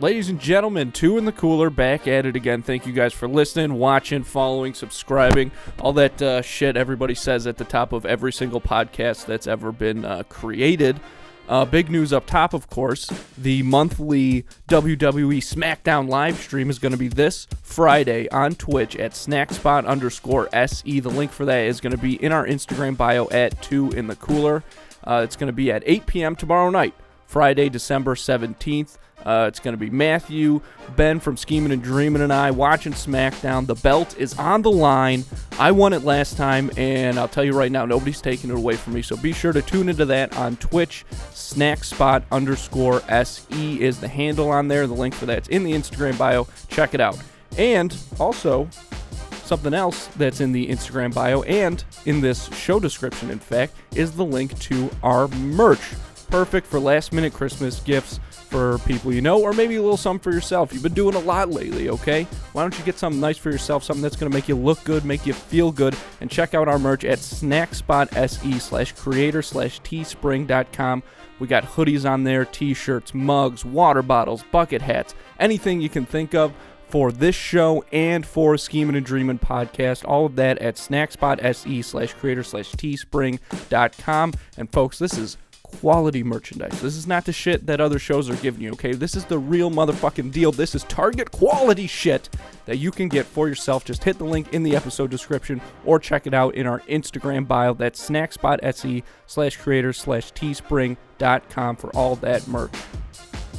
Ladies and gentlemen, Two in the Cooler, back at it again. Thank you guys for listening, watching, following, subscribing, all that shit everybody says at the top of every single podcast that's ever been created. Big news up top, of course. The monthly WWE Smackdown live stream is going to be this Friday on Twitch at snackspot_SE. The link for that is going to be in our Instagram bio at Two in the Cooler. It's going to be at 8 p.m. tomorrow night, Friday, December 17th. It's going to be Matthew, Ben from Scheming and Dreaming, and I watching SmackDown. The belt is on the line. I won it last time, and I'll tell you right now, nobody's taking it away from me. So be sure to tune into that on Twitch. Snackspot_SE is the handle on there. The link for that's in the Instagram bio. Check it out. And also, something else that's in the Instagram bio and in this show description, in fact, is the link to our merch. Perfect for last-minute Christmas gifts for people you know, or maybe a little something for yourself. You've been doing a lot lately, okay? Why don't you get something nice for yourself, something that's going to make you look good, make you feel good, and check out our merch at snackspot.se/creator/teespring.com. We got hoodies on there, t-shirts, mugs, water bottles, bucket hats, anything you can think of for this show and for Scheming and Dreaming podcast. All of that at snackspot.se/creator/teespring.com. And folks, this is quality merchandise. This is not the shit that other shows are giving you, okay? This is the real motherfucking deal. This is Target quality shit that you can get for yourself. Just hit the link in the episode description or check it out in our Instagram bio. That's snackspot.se/creator/teespring.com for all that merch.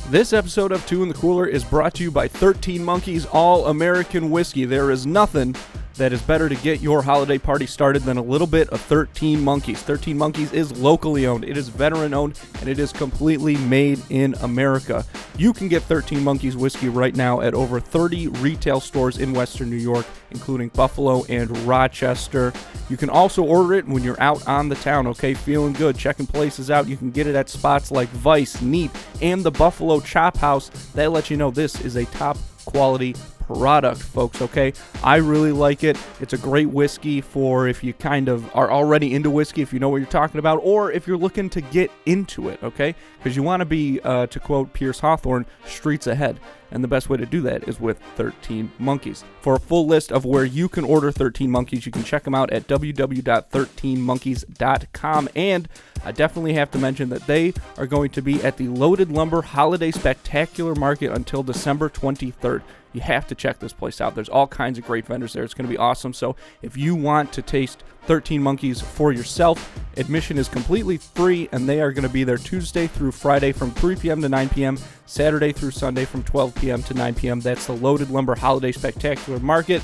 This episode of Two in the Cooler is brought to you by 13 Monkeys All-American Whiskey. There is nothing that is better to get your holiday party started than a little bit of 13 Monkeys. 13 Monkeys is locally owned, it is veteran owned, and it is completely made in America. You can get 13 Monkeys whiskey right now at over 30 retail stores in Western New York, including Buffalo and Rochester. You can also order it when you're out on the town, okay? Feeling good, checking places out. You can get it at spots like Vice, Neat, and the Buffalo Chop House. That lets you know this is a top quality product, folks, okay? I really like it. It's a great whiskey for if you kind of are already into whiskey, if you know what you're talking about, or if you're looking to get into it, okay? Because you want to be, to quote Pierce Hawthorne, streets ahead. And the best way to do that is with 13 Monkeys. For a full list of where you can order 13 Monkeys, you can check them out at www.13monkeys.com. And I definitely have to mention that they are going to be at the Loaded Lumber Holiday Spectacular Market until December 23rd. You have to check this place out. There's all kinds of great vendors there. It's going to be awesome. So if you want to taste 13 Monkeys for yourself, admission is completely free, and they are going to be there Tuesday through Friday from 3 p.m. to 9 p.m., Saturday through Sunday from 12 p.m. to 9 p.m. That's the Loaded Lumber Holiday Spectacular Market.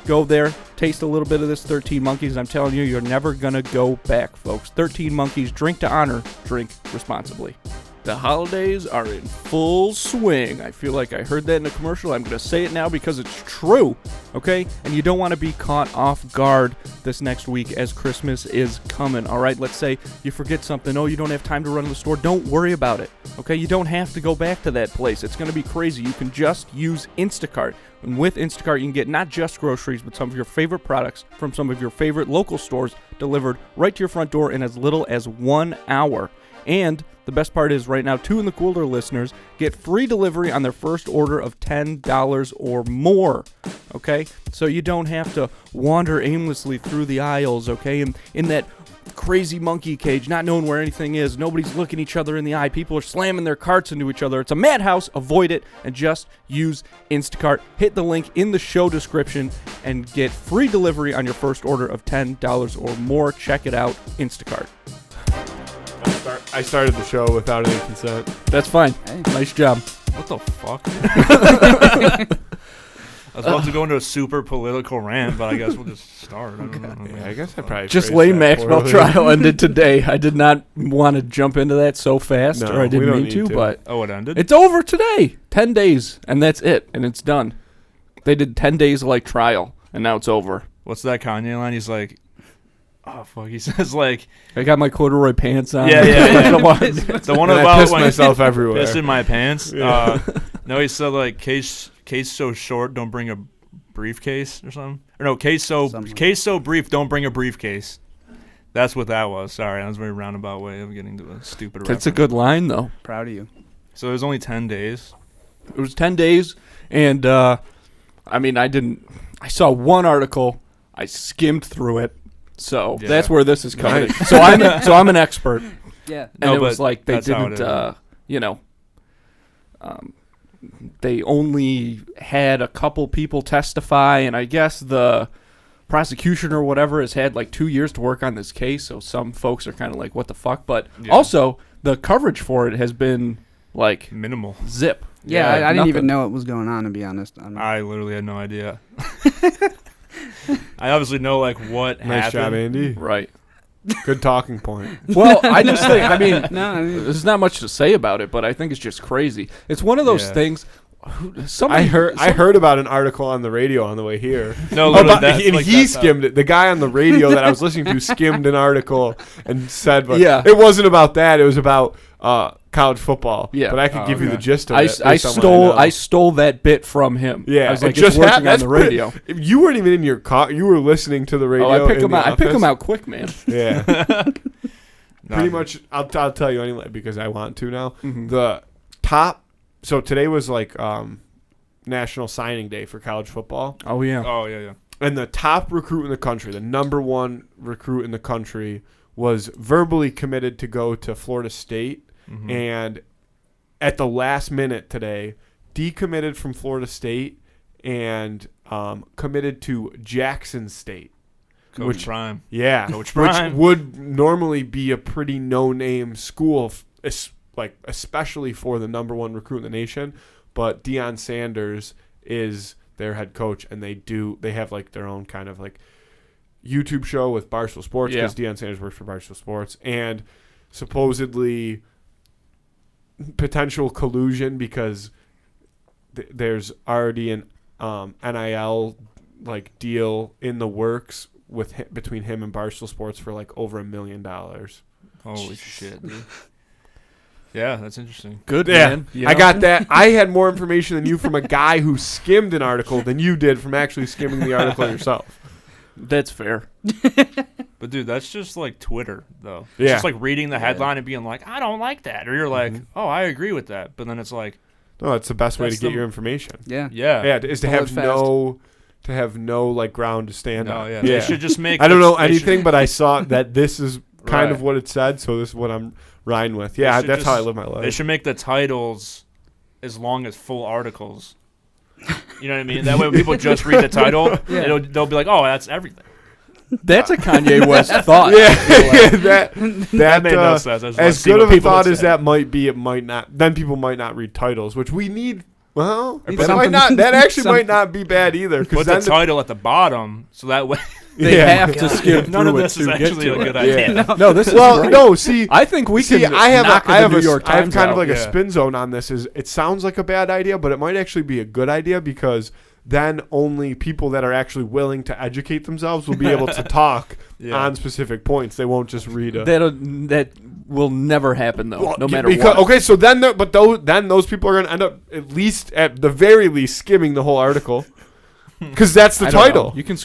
Go there, taste a little bit of this 13 Monkeys. I'm telling you, you're never going to go back, folks. 13 Monkeys, drink to honor, drink responsibly. The holidays are in full swing. I feel like I heard that in a commercial. I'm going to say it now because it's true, okay? And you don't want to be caught off guard this next week as Christmas is coming, all right? Let's say you forget something. Oh, you don't have time to run to the store. Don't worry about it, okay? You don't have to go back to that place. It's going to be crazy. You can just use Instacart. And with Instacart, you can get not just groceries, but some of your favorite products from some of your favorite local stores delivered right to your front door in as little as 1 hour. And the best part is right now, Two in the Cooler listeners get free delivery on their first order of $10 or more, okay? So you don't have to wander aimlessly through the aisles, okay? And in that crazy monkey cage, not knowing where anything is. Nobody's looking each other in the eye. People are slamming their carts into each other. It's a madhouse. Avoid it and just use Instacart. Hit the link in the show description and get free delivery on your first order of $10 or more. Check it out, Instacart. I started the show without any consent. That's fine. Hey. Nice job. What the fuck? I was about to go into a super political rant, but I guess we'll just start. I don't know. Yeah, I guess I probably just Lane Maxwell trial ended today. I did not want to jump into that so fast, or I didn't mean to, but it ended? It's over today. 10 days, and that's it, and it's done. They did 10 days like trial, and now it's over. What's that Kanye line? He's like, oh, fuck. He says, like, I got my corduroy pants on. Yeah. The one and about I piss when myself everywhere. Pissed in my pants. Yeah. No, he said, like, case so short, don't bring a briefcase or something. Or no, case so brief, don't bring a briefcase. That's what that was. Sorry, that was a very roundabout way of getting to a stupid reference. That's a good line, though. Proud of you. So it was only 10 days. It was 10 days, and I saw one article. I skimmed through it, so that's where this is coming. Nice. So I'm an expert. Yeah. And it was like they didn't, they only had a couple people testify, and I guess the prosecution or whatever has had like 2 years to work on this case, so some folks are kind of like, what the fuck? But also, the coverage for it has been like minimal. Zip. Yeah, I didn't even know what was going on, to be honest. I literally had no idea. I obviously know like what Nice happened. job, Andy. Right. Good talking point. Well, I just think, there's not much to say about it, but I think it's just crazy. It's one of those things. I heard about an article on the radio on the way here. No, he skimmed it. The guy on the radio that I was listening to skimmed an article and said, but it wasn't about that. It was about college football. Yeah, but I could give you the gist of it. I stole that bit from him. Yeah, I was like, it's working on the radio. You weren't even in your car. You were listening to the radio. Oh, I pick him out quick, man. Yeah. Pretty much, I'll tell you anyway because I want to now. Mm-hmm. The top. So today was like National Signing Day for college football. Oh, yeah. Oh, yeah. And the top recruit in the country, the number one recruit in the country, was verbally committed to go to Florida State. Mm-hmm. And at the last minute today, decommitted from Florida State and committed to Jackson State. Coach Prime. Yeah. Coach Prime. Which would normally be a pretty no-name school, especially for the number one recruit in the nation, but Deion Sanders is their head coach, and they have like their own kind of like YouTube show with Barstool Sports because Deion Sanders works for Barstool Sports, and supposedly potential collusion because there's already an NIL like deal in the works between him and Barstool Sports for like over $1 million. Holy shit, dude. Yeah, that's interesting. Good, man. I got that. I had more information than you from a guy who skimmed an article than you did from actually skimming the article yourself. That's fair. But, dude, that's just like Twitter, though. It's Yeah. just like reading the headline and being like, I don't like that. Or you're like, oh, I agree with that. But then it's like. No, it's the best way to get your information. Yeah. Yeah, is to have no like ground to stand on. Yeah. They should just make. I don't know anything, but I saw that this is kind of what it said, so this is what I'm riding with. Yeah, that's how I live my life. They should make the titles as long as full articles. You know what I mean? That way when people just read the title, they'll be like, oh, that's everything. That's a Kanye West thought. That made no sense. As good of a thought as that might be, it might not. Then people might not read titles, which we need. Well, that actually might not be bad either. Put the title at the bottom, so that way they have to skip through. None of this is actually a good idea. Yeah. No, this is great. No. See, I think we can. I have Times kind of out. like a spin zone on this. It sounds like a bad idea, but it might actually be a good idea because then only people that are actually willing to educate themselves will be able to talk on specific points. They won't just read a. That will never happen though, no matter what. Okay, so then those people are going to end up at the very least skimming the whole article because that's the title. You can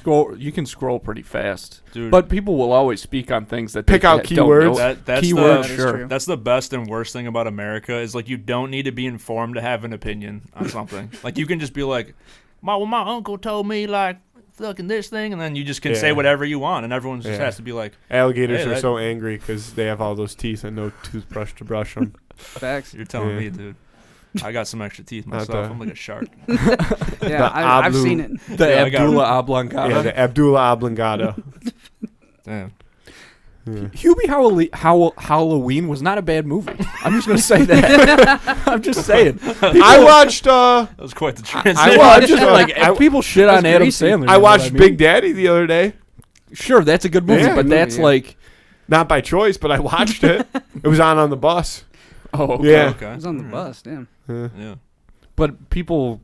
scroll pretty fast, dude. But people will always speak on things that pick out keywords. That's keywords, that's the best and worst thing about America is like you don't need to be informed to have an opinion on something. Like you can just be like. My uncle told me like fucking this thing, and then you just can say whatever you want, and everyone just has to be like. Alligators are so angry because they have all those teeth and no toothbrush to brush them. Facts. You're telling me, dude. I got some extra teeth myself. I'm like a shark. I've seen it. The Abdullah Oblongata. Yeah, the Abdullah Oblongata. Damn. Yeah. Hubie Halloween was not a bad movie. I'm just going to say that. I'm just saying. I watched. That was quite the transition. People shit on Adam Sandler. I watched Big Daddy the other day. Sure, that's a good movie, but that's like not by choice. But I watched it. It was on the bus. Oh, okay. Yeah. Okay. It was on the bus. Damn. Yeah. But people.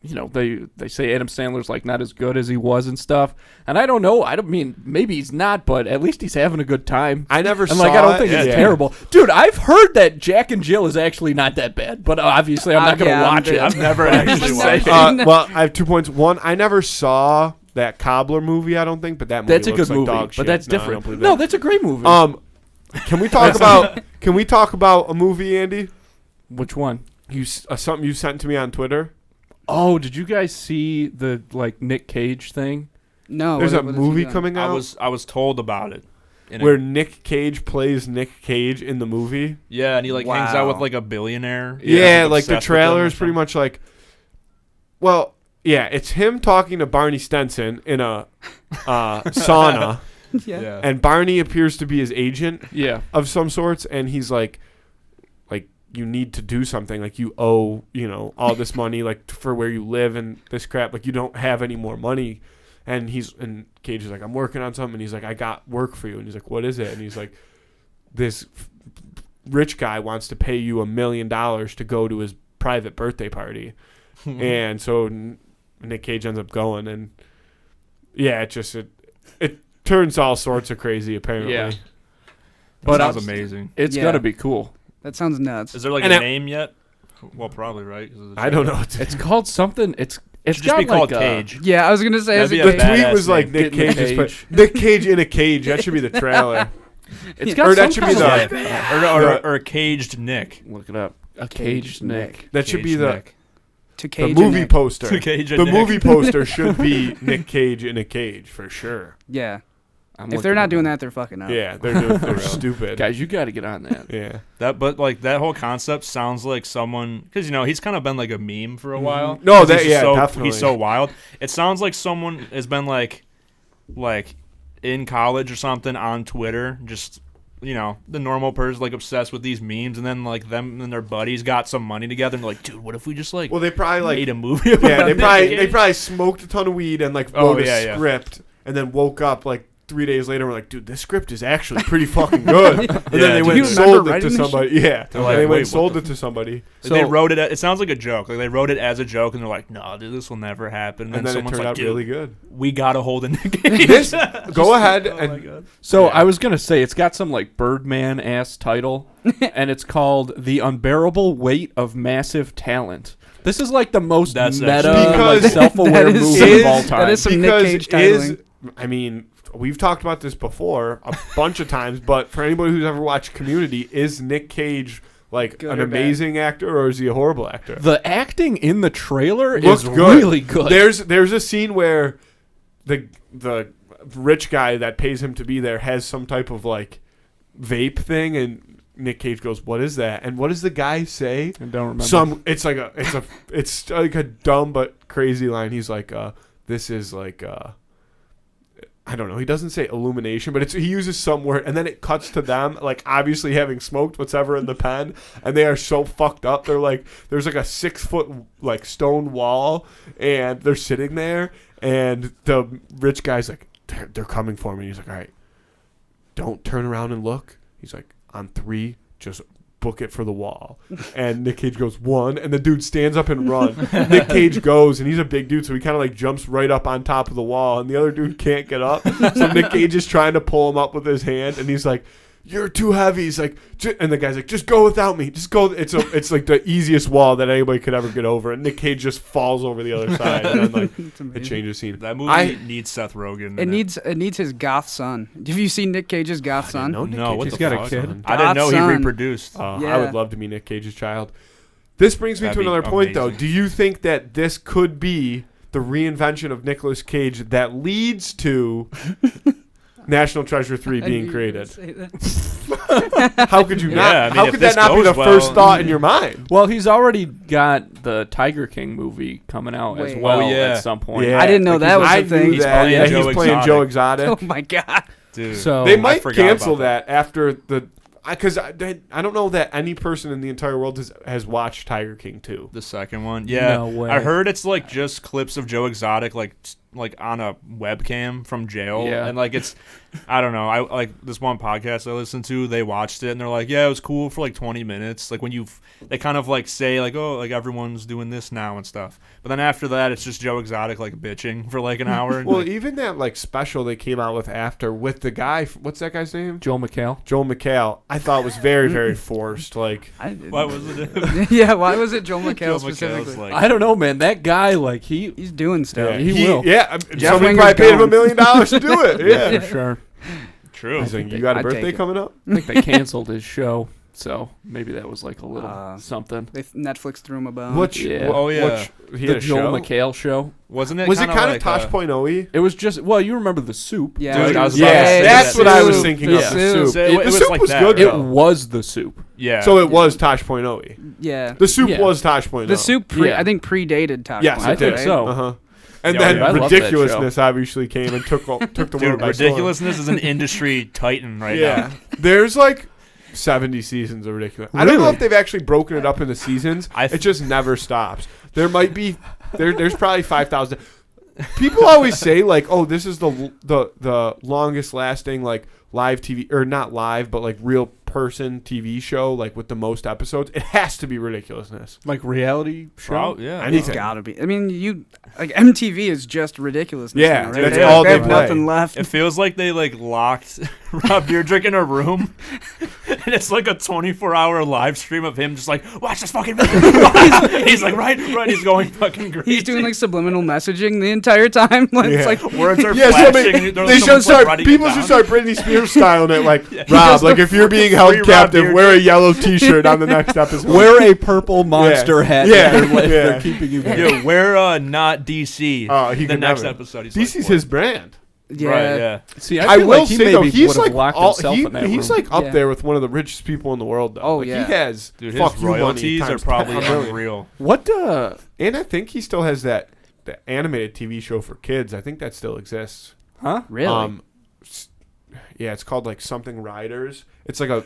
They say Adam Sandler's like not as good as he was and stuff, and I don't know. I don't mean maybe he's not, but at least he's having a good time. I never saw. I don't think it's terrible, dude. I've heard that Jack and Jill is actually not that bad, but obviously I'm not going to watch it. I've never actually watched it. Well, I have 2 points. One, I never saw that Cobbler movie. I don't think, but that movie that's a good like movie, dog shit. But that's different. No, that's a great movie. Can we talk about a movie, Andy? Which one? something you sent to me on Twitter. Oh, did you guys see the Nick Cage thing? No. There's a movie coming out. I was told about it. Where Nick Cage plays Nick Cage in the movie. Yeah, and he hangs out with a billionaire. Yeah, the trailer is pretty much well, yeah, it's him talking to Barney Stinson in a sauna. Yeah. And Barney appears to be his agent. Yeah. Of some sorts, and he's like you need to do something, you owe, all this money for where you live and this crap, you don't have any more money. And Cage is like, I'm working on something. And he's like, I got work for you. And he's like, what is it? And he's like, this rich guy wants to pay you $1 million to go to his private birthday party. And so Nick Cage ends up going. And yeah, it turns all sorts of crazy, apparently. Yeah. But that sounds amazing. It's going to be cool. That sounds nuts. Is there a name yet? Well, probably, right? I don't know. It's called something. It's just be called Cage. Yeah, I was gonna say the tweet was Nick Cage. Nick Cage in a cage. That should be the trailer. It's got that should be or a caged Nick. Look it up. A caged Nick. That should be the movie poster. The movie poster should be Nick Cage in a cage for sure. Yeah. If they're not doing that, they're fucking up. Yeah, they're stupid. Guys, you got to get on that. Yeah. That whole concept sounds like someone, because he's kind of been a meme for a while. No, definitely. He's so wild. It sounds like someone has been like in college or something on Twitter, just the normal person obsessed with these memes, and then them and their buddies got some money together and they're like, dude, what if we just well, they probably made a movie about they probably smoked a ton of weed and wrote a script and then woke up 3 days later, we're like, dude, this script is actually pretty fucking good. And then they went and sold it to somebody. Yeah. They went and sold it to somebody. So they wrote it. It sounds like a joke. They wrote it as a joke, and they're like, no, dude, this will never happen. And then it turned out really good. We got a hold of Nick Cage. Go ahead. I was going to say, it's got some Birdman-ass title, and it's called The Unbearable Weight of Massive Talent. This is the most meta, self-aware movie of all time. That is some Nick Cage titling. We've talked about this before a bunch of times, but for anybody who's ever watched Community, is Nick Cage an amazing actor, or is he a horrible actor? The acting in the trailer looks is really good. There's a scene where the rich guy that pays him to be there has some type of vape thing, and Nick Cage goes, "What is that?" And what does the guy say? I don't remember. It's like a dumb but crazy line. He's like, "This is I don't know. He doesn't say illumination, but he uses some word, and then it cuts to them, obviously having smoked whatever in the pen, and they are so fucked up. They're there's a 6 foot stone wall, and they're sitting there, and the rich guy's they're coming for me. He's like, all right, don't turn around and look. He's like, on 3, just book it for the wall. And Nick Cage goes 1, and the dude stands up and runs. Nick Cage goes, and he's a big dude, so he kind of jumps right up on top of the wall, and the other dude can't get up. So Nick Cage is trying to pull him up with his hand, and he's like, you're too heavy. He's like, and the guy's like, just go without me. Just go. It's the easiest wall that anybody could ever get over. And Nick Cage just falls over the other side, and then it changes scene. That movie needs Seth Rogen. It needs his goth son. Have you seen Nick Cage's goth son? No, he's got a kid. I didn't know he reproduced. I would love to be Nick Cage's child. This brings me to another point, though. Do you think that this could be the reinvention of Nicolas Cage that leads to National Treasure 3 being created? How could you not? How could that not be the first thought in your mind? Well, he's already got the Tiger King movie coming out as well at some point. Yeah. I didn't know that was a thing. He's playing Joe Exotic. Oh my god, dude! So they might cancel that after the. Because I don't know that any person in the entire world has watched Tiger King 2. The second one, yeah. No way. I heard it's just clips of Joe Exotic on a webcam from jail, and it's, I don't know. I this one podcast I listened to. They watched it and they're like, yeah, it was cool for 20 minutes. When they kind of say oh, everyone's doing this now and stuff. But then after that, it's just Joe Exotic bitching for an hour. And well, even that special they came out with after with the guy, what's that guy's name? Joel McHale. Joel McHale. I thought was very, very forced. Why was it? Yeah, why was it Joel McHale specifically? I don't know, man. That guy, he's doing stuff. Yeah, he will. Yeah, somebody probably paid him $1 million to do it. Yeah, for sure. True. He's like, you got a birthday coming up? I think they canceled his show. So maybe that was like a little something. Netflix threw him a bone. He had a Joel show? McHale show. Wasn't it? Was it kind like of Tosh.0-y? It was just you remember the soup? Yeah, Dude, I was about to say that's that. what I was thinking of. Yeah. The soup. So it The was soup like was that, good. right? It though. was the soup. Yeah. So it was Tosh.0-y. Yeah. The soup Yeah. was Tosh.0. The soup, I think, predated Top Yes, Gun, I it think did. so. Uh-huh. And Yeah, then I love that ridiculousness obviously came and took the Dude, world by storm. ridiculousness is an industry titan right Yeah. now. There's like 70 seasons of ridiculous. I don't know Really? if they've actually broken it up into seasons. It just never stops. There might be there's probably 5,000. People always say like, "Oh, this is the longest lasting like live TV or not live, but like real person TV show like with the most episodes." It has to be ridiculousness. Like reality show. Yeah. Anything. It's gotta be. I mean, MTV is just ridiculousness. Yeah, now, right? that's They all have they nothing play. left. It feels like they like locked Rob Dyrdek in a room, and it's like a 24-hour live stream of him just like, watch this fucking video. He's like, right. He's going fucking crazy. He's doing like subliminal messaging the entire time. Like, Yeah. It's like words are Yeah, flashing. they should start. People should start Britney Spears styling it like Rob. Like if you're being held Free Rob captive, Dyrdek. wear a yellow T-shirt on the next episode. Wear a purple monster hat. Yeah. They're keeping you. Yo, we're not DC. He the could next never. episode. He's DC's like, his brand. yeah. Right, yeah. See, I feel will like he say though, maybe he's would have like locked himself in that he's room. like up Yeah. there with one of the richest people in the world. Though. Oh, Like, yeah. he has. Dude, fuck his you money royalties are times probably 10 million. unreal. What? And I think he still has that animated TV show for kids. I think that still exists. Huh? Really? Yeah, it's called like something Riders. It's like a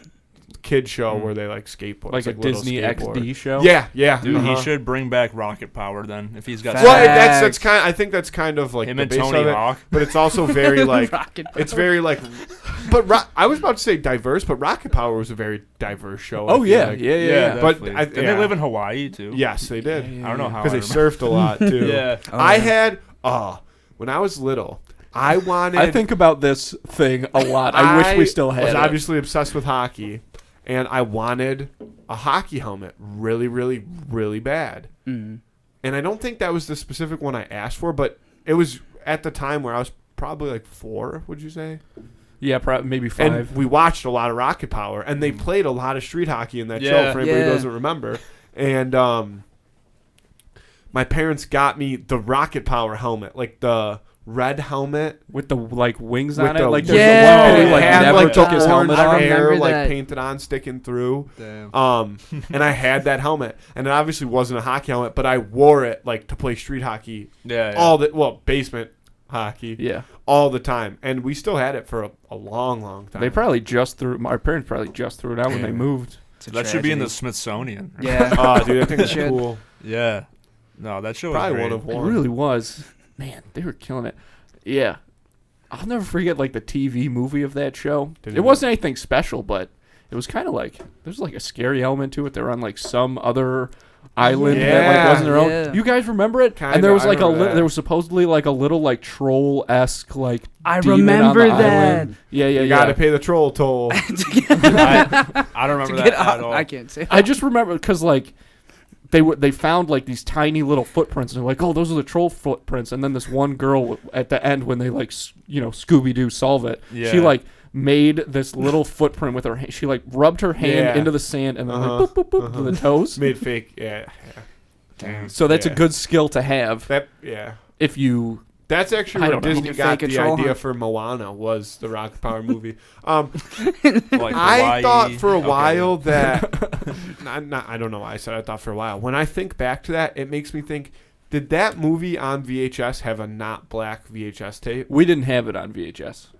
kid show where they like skateboard. Like It's a little Disney skateboard. XD show? Yeah. Dude, uh-huh. he should bring back Rocket Power then if he's got. Facts. Well, that's kind. I think that's kind of like Him the and base Tony of it, Hawk. but it's also very like Rocket it's Power. very like. But I was about to say diverse, but Rocket Power was a very diverse show. I Oh feel yeah, like. yeah. But definitely. Didn't they live in Hawaii too? Yes, they did. I don't know how. Because they I surfed a lot too. Yeah. Oh, I yeah. had when I was little, I wanted. I think about this thing a lot. I wish we still had was it. obviously obsessed with hockey, and I wanted a hockey helmet really, really, really bad. Mm. And I don't think that was the specific one I asked for, but it was at the time where I was probably like 4. Would you say? Yeah, maybe 5. And we watched a lot of Rocket Power, and they played a lot of street hockey in that show. Yeah. For anybody who Yeah. doesn't remember, and my parents got me the Rocket Power helmet, like the red helmet with the like wings with on it. the Like there's Yeah. the one who like had, never like, took the his helmet orange off. I hair remember like that. painted on, sticking through. Damn. And I had that helmet, and it obviously wasn't a hockey helmet, but I wore it like to play street hockey Yeah. basement hockey Yeah, all the time, and we still had it for a long, long time. they probably just threw. My parents probably just threw it out when they Yeah. moved. It's a That should be in the tragedy. Smithsonian. Yeah. Oh, dude, I think it's Should. cool. Yeah. No, that show was Probably great. one of It one. really was. Man, they were killing it. Yeah, I'll never forget like the TV movie of that show. Did It it- wasn't anything special, but it was kind of like there's like a scary element to it. They were on like some other island that like Yeah, wasn't their own. yeah. You guys remember it? Kinda, And there was I like remember that. there was supposedly like a little like troll-esque like I demon on remember the that. island. Yeah, You gotta pay the troll toll. I don't remember that Get at out. all. I can't say. I just remember because like they found like these tiny little footprints and they're like, oh, those are the troll footprints. And then this one girl at the end when they like Scooby Doo solve it, she Yeah. like made this little footprint with her hand. She like rubbed her hand Yeah. into the sand and then Uh-huh. like boop boop boop to the toes. Made fake. Yeah. Damn. So that's Yeah. a good skill to have That. Yeah. if you. That's actually I where don't know. Disney You got fake a the troll idea hunt. for Moana was the Rocket Power movie. Like I Hawaii. thought for a Okay. while that I don't know why I said I thought for a while. When I think back to that, it makes me think: did that movie on VHS have a not black VHS tape? We didn't have it on VHS,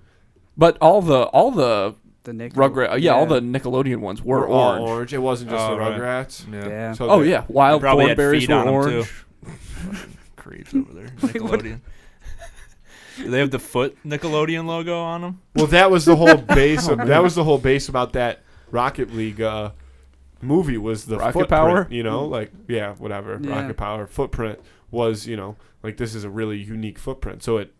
but all the The Nick. Rugrat, all the Nickelodeon ones were all orange. orange. It wasn't just Oh, the right. Rugrats. Yeah. Yeah. So Oh they- yeah, wild They probably had thornberries feet were on 'em, orange. Fucking creeps over there. Nickelodeon. Do they have the foot Nickelodeon logo on them? Well, that was the whole base. That was the whole base about that Rocket League movie was the Rocket footprint, Power? You know, like whatever. Yeah. Rocket Power footprint was like this is a really unique footprint, so it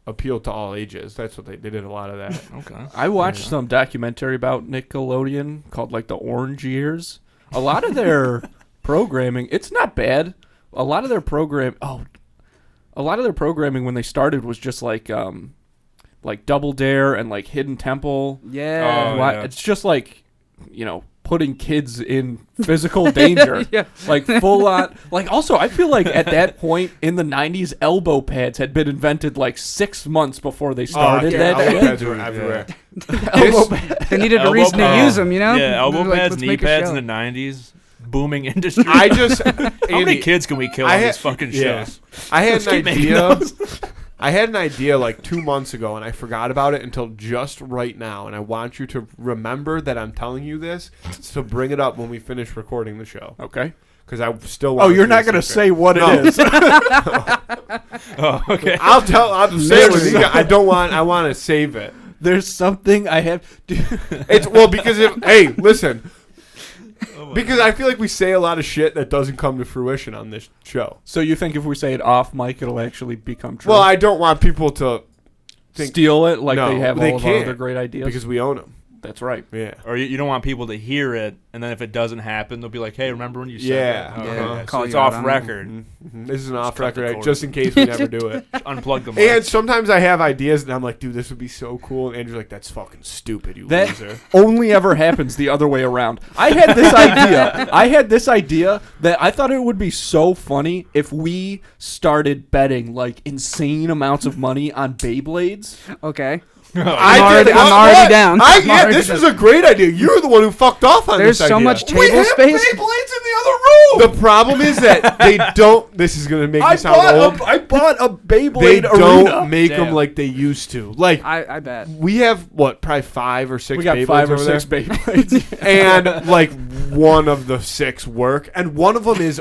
appealed to all ages. That's what they did a lot of that. Okay. I watched some documentary about Nickelodeon called like the Orange Years. A lot of their programming, it's not bad. A lot of their programming when they started was just like Double Dare and like Hidden Temple. Yeah. Oh, Why- yeah. It's just like putting kids in physical danger. Yeah. Like full on. Like also, I feel like at that point in the 90s, elbow pads had been invented like 6 months before they started. elbow That pads were everywhere. elbow pads. They needed a Elbow reason to pads. use them, you know? Yeah, elbow They're like, pads, let's knee make a pads show. in the 90s. Booming industry. I just How many Andy, kids can we kill I on had- these fucking yeah. shows? I had Let's an keep making idea. those. I had an idea like 2 months ago, and I forgot about it until just right now. And I want you to remember that I'm telling you this, so bring it up when we finish recording the show. Okay. Because I still Oh, want it you're to not be a going to secret. say what No. it is. Oh, okay. I'll just say it with you. I want to save it. There's something I have. It's because hey, listen. Oh my Because I feel like we say a lot of shit that doesn't come to fruition on this show. So you think if we say it off mic, it'll actually become true? Well, I don't want people to think steal it like No, they have they all of our can't, other great ideas. because we own them. That's right. Yeah. Or you don't want people to hear it, and then if it doesn't happen, they'll be like, "Hey, remember when you said Yeah. that?" Yeah, So call it's you out off on it. record. Mhm. This is an off cut the record, cord. just in case we never do it. Unplug them. And sometimes I have ideas, and I'm like, dude, this would be so cool. And Andrew's like, that's fucking stupid, you That loser. only ever happens the other way around. I had this idea that I thought it would be so funny if we started betting like insane amounts of money on Beyblades. Okay. I'm I'm already down. I'm already This down. is a great idea. You're the one who fucked off on There's this so idea. much We table have space. Beyblades in the other room. The problem is that they don't. This is gonna make me sound old. I bought a Beyblade They don't arena. make them Damn. like they used to. Like I bet. we have probably 5 or 6. We got Beyblades 5 or over there. 6 Beyblades. And like one of the 6 work, and one of them is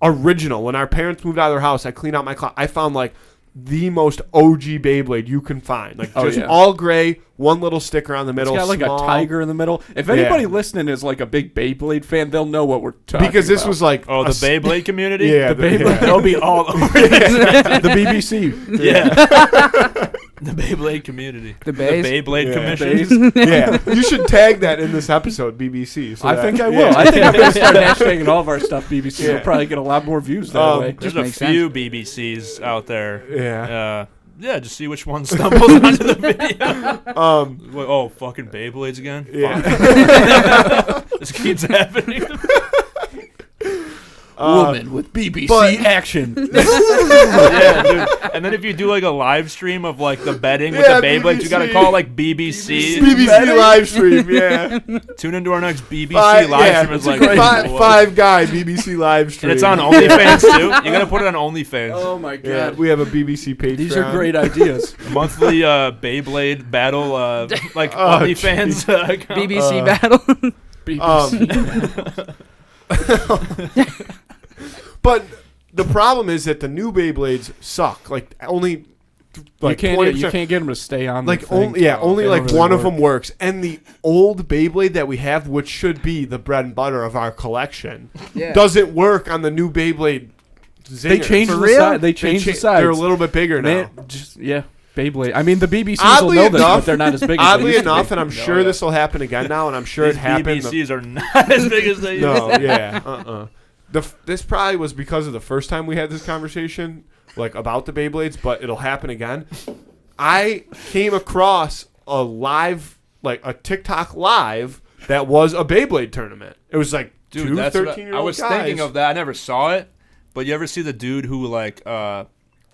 original. When our parents moved out of their house, I cleaned out my closet. I found like the most OG Beyblade you can find, like Oh, just yeah. all gray, one little sticker on the It's middle. got like small. a tiger in the middle. If anybody listening is like a big Beyblade fan, they'll know what we're talking Because this about. was like Oh, the Beyblade community. Yeah, the Beyblade. They'll be all over the BBC. Yeah. The Beyblade community. The Bays? Beyblade Yeah. Commission. Yeah, you should tag that in this episode, BBC. So I that- think I will. yeah. I think I'm going to start hashtagging all of our stuff BBC. Yeah. We'll probably get a lot more views that way. There's Just a makes sense. few BBCs out there. Yeah. Yeah, just see which one stumbles onto the video. Like, oh, fucking Beyblades again? Yeah. Fuck. This keeps happening. Woman with BBC but- action. Yeah, dude. And then if you do like a live stream of like the betting with Yeah, the Beyblades, you gotta BBC. call it like BBC. BBC live stream. Yeah. Tune into our next BBC Five- live yeah, stream. It's it's like a five guy BBC live stream. and it's on OnlyFans too. You gotta put it on OnlyFans. Oh my god. Yeah, we have a BBC page. These are great ideas. Monthly Beyblade battle, like Oh, OnlyFans account. BBC battle. BBC. But the problem is that the new Beyblades suck. Like only like you 20%. can't get them to stay on. Like the thing. only only They like don't really one of work. them works, and the old Beyblade that we have, which should be the bread and butter of our collection, Yeah. doesn't work on the new Beyblade. Zingers. They changed For the real? size. They changed the size. They're a little bit bigger now. Man, just yeah. Beyblade. I mean, the BBCs Oddly will know this, enough- but they're not as big. as they Oddly used to enough, be. and I'm sure yeah. this will happen again now, and I'm sure These it happened. BBCs are not as big as they used No, to be. yeah, This probably was because of the first time we had this conversation, like about the Beyblades, but it'll happen again. I came across a live, like a TikTok live that was a Beyblade tournament. It was like Dude, two that's what 13-year-old I was guys. thinking of that. I never saw it, but you ever see the dude who like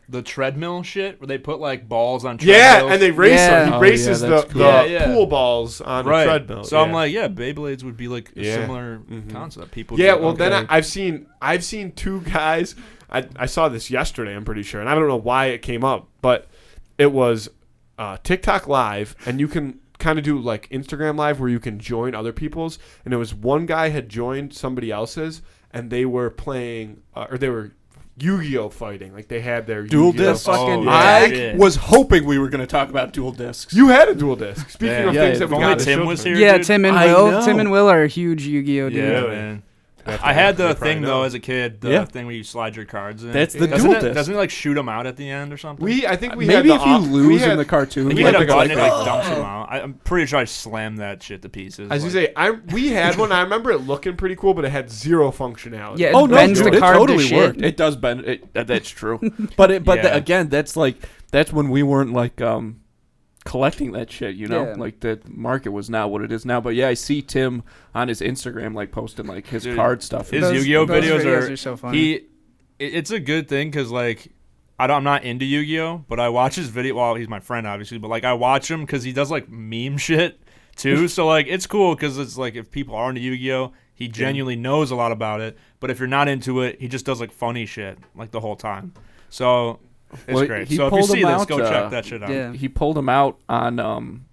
the treadmill shit where they put like balls on treadmills? Yeah, and they race Yeah. them. He Oh, races yeah, the, that's cool. the Yeah. pool balls on right. a treadmill. So yeah. I'm like, yeah, Beyblades would be like a Yeah. similar Mhm. concept. People, yeah. would be Well, like, then okay. I've seen 2 guys. I saw this yesterday. I'm pretty sure, and I don't know why it came up, but it was TikTok Live, and you can kind of do like Instagram Live where you can join other people's. And it was one guy had joined somebody else's, and they were playing or they were Yu-Gi-Oh fighting. Like they had their Dual Yu-Gi-Oh disc. fucking- yeah, I shit. was hoping we were going to talk about dual discs. You had a dual disc. Speaking Damn. of Yeah, things if that we only got as Tim was children. here. Yeah, dude. Tim and I Will. know. Tim and Will are huge Yu-Gi-Oh dudes. Yeah, Really? man. That's I had they the probably thing know. though as a kid, the Yeah. thing where you slide your cards in. That's the doesn't dual it, disc. Doesn't it like shoot them out at the end or something? I think we had Maybe the if you op- we lose had- in the cartoon, you had hit a like a- button, it like- like dumps them out. I'm pretty sure I slammed that shit to pieces. I was like- gonna say we had one. I remember it looking pretty cool, but it had zero functionality. Yeah, Oh no, bends dude, the it card to totally shit. worked. It does bend. That's true. But Yeah. again, that's when we weren't like collecting that shit, you know? Yeah. Like, the market was not what it is now. But, yeah, I see Tim on his Instagram, like, posting, like, his card stuff. His Yu-Gi-Oh! Those videos are so funny. It's a good thing because, like, I'm not into Yu-Gi-Oh! But I watch his video. Well, he's my friend, obviously. But, like, I watch him because he does, like, meme shit, too. So, like, it's cool because it's, like, if people are into Yu-Gi-Oh!, he genuinely knows a lot about it. But if you're not into it, he just does, like, funny shit, like, the whole time. So... It's great. So if you see this, go check that shit out. Yeah. He pulled him out on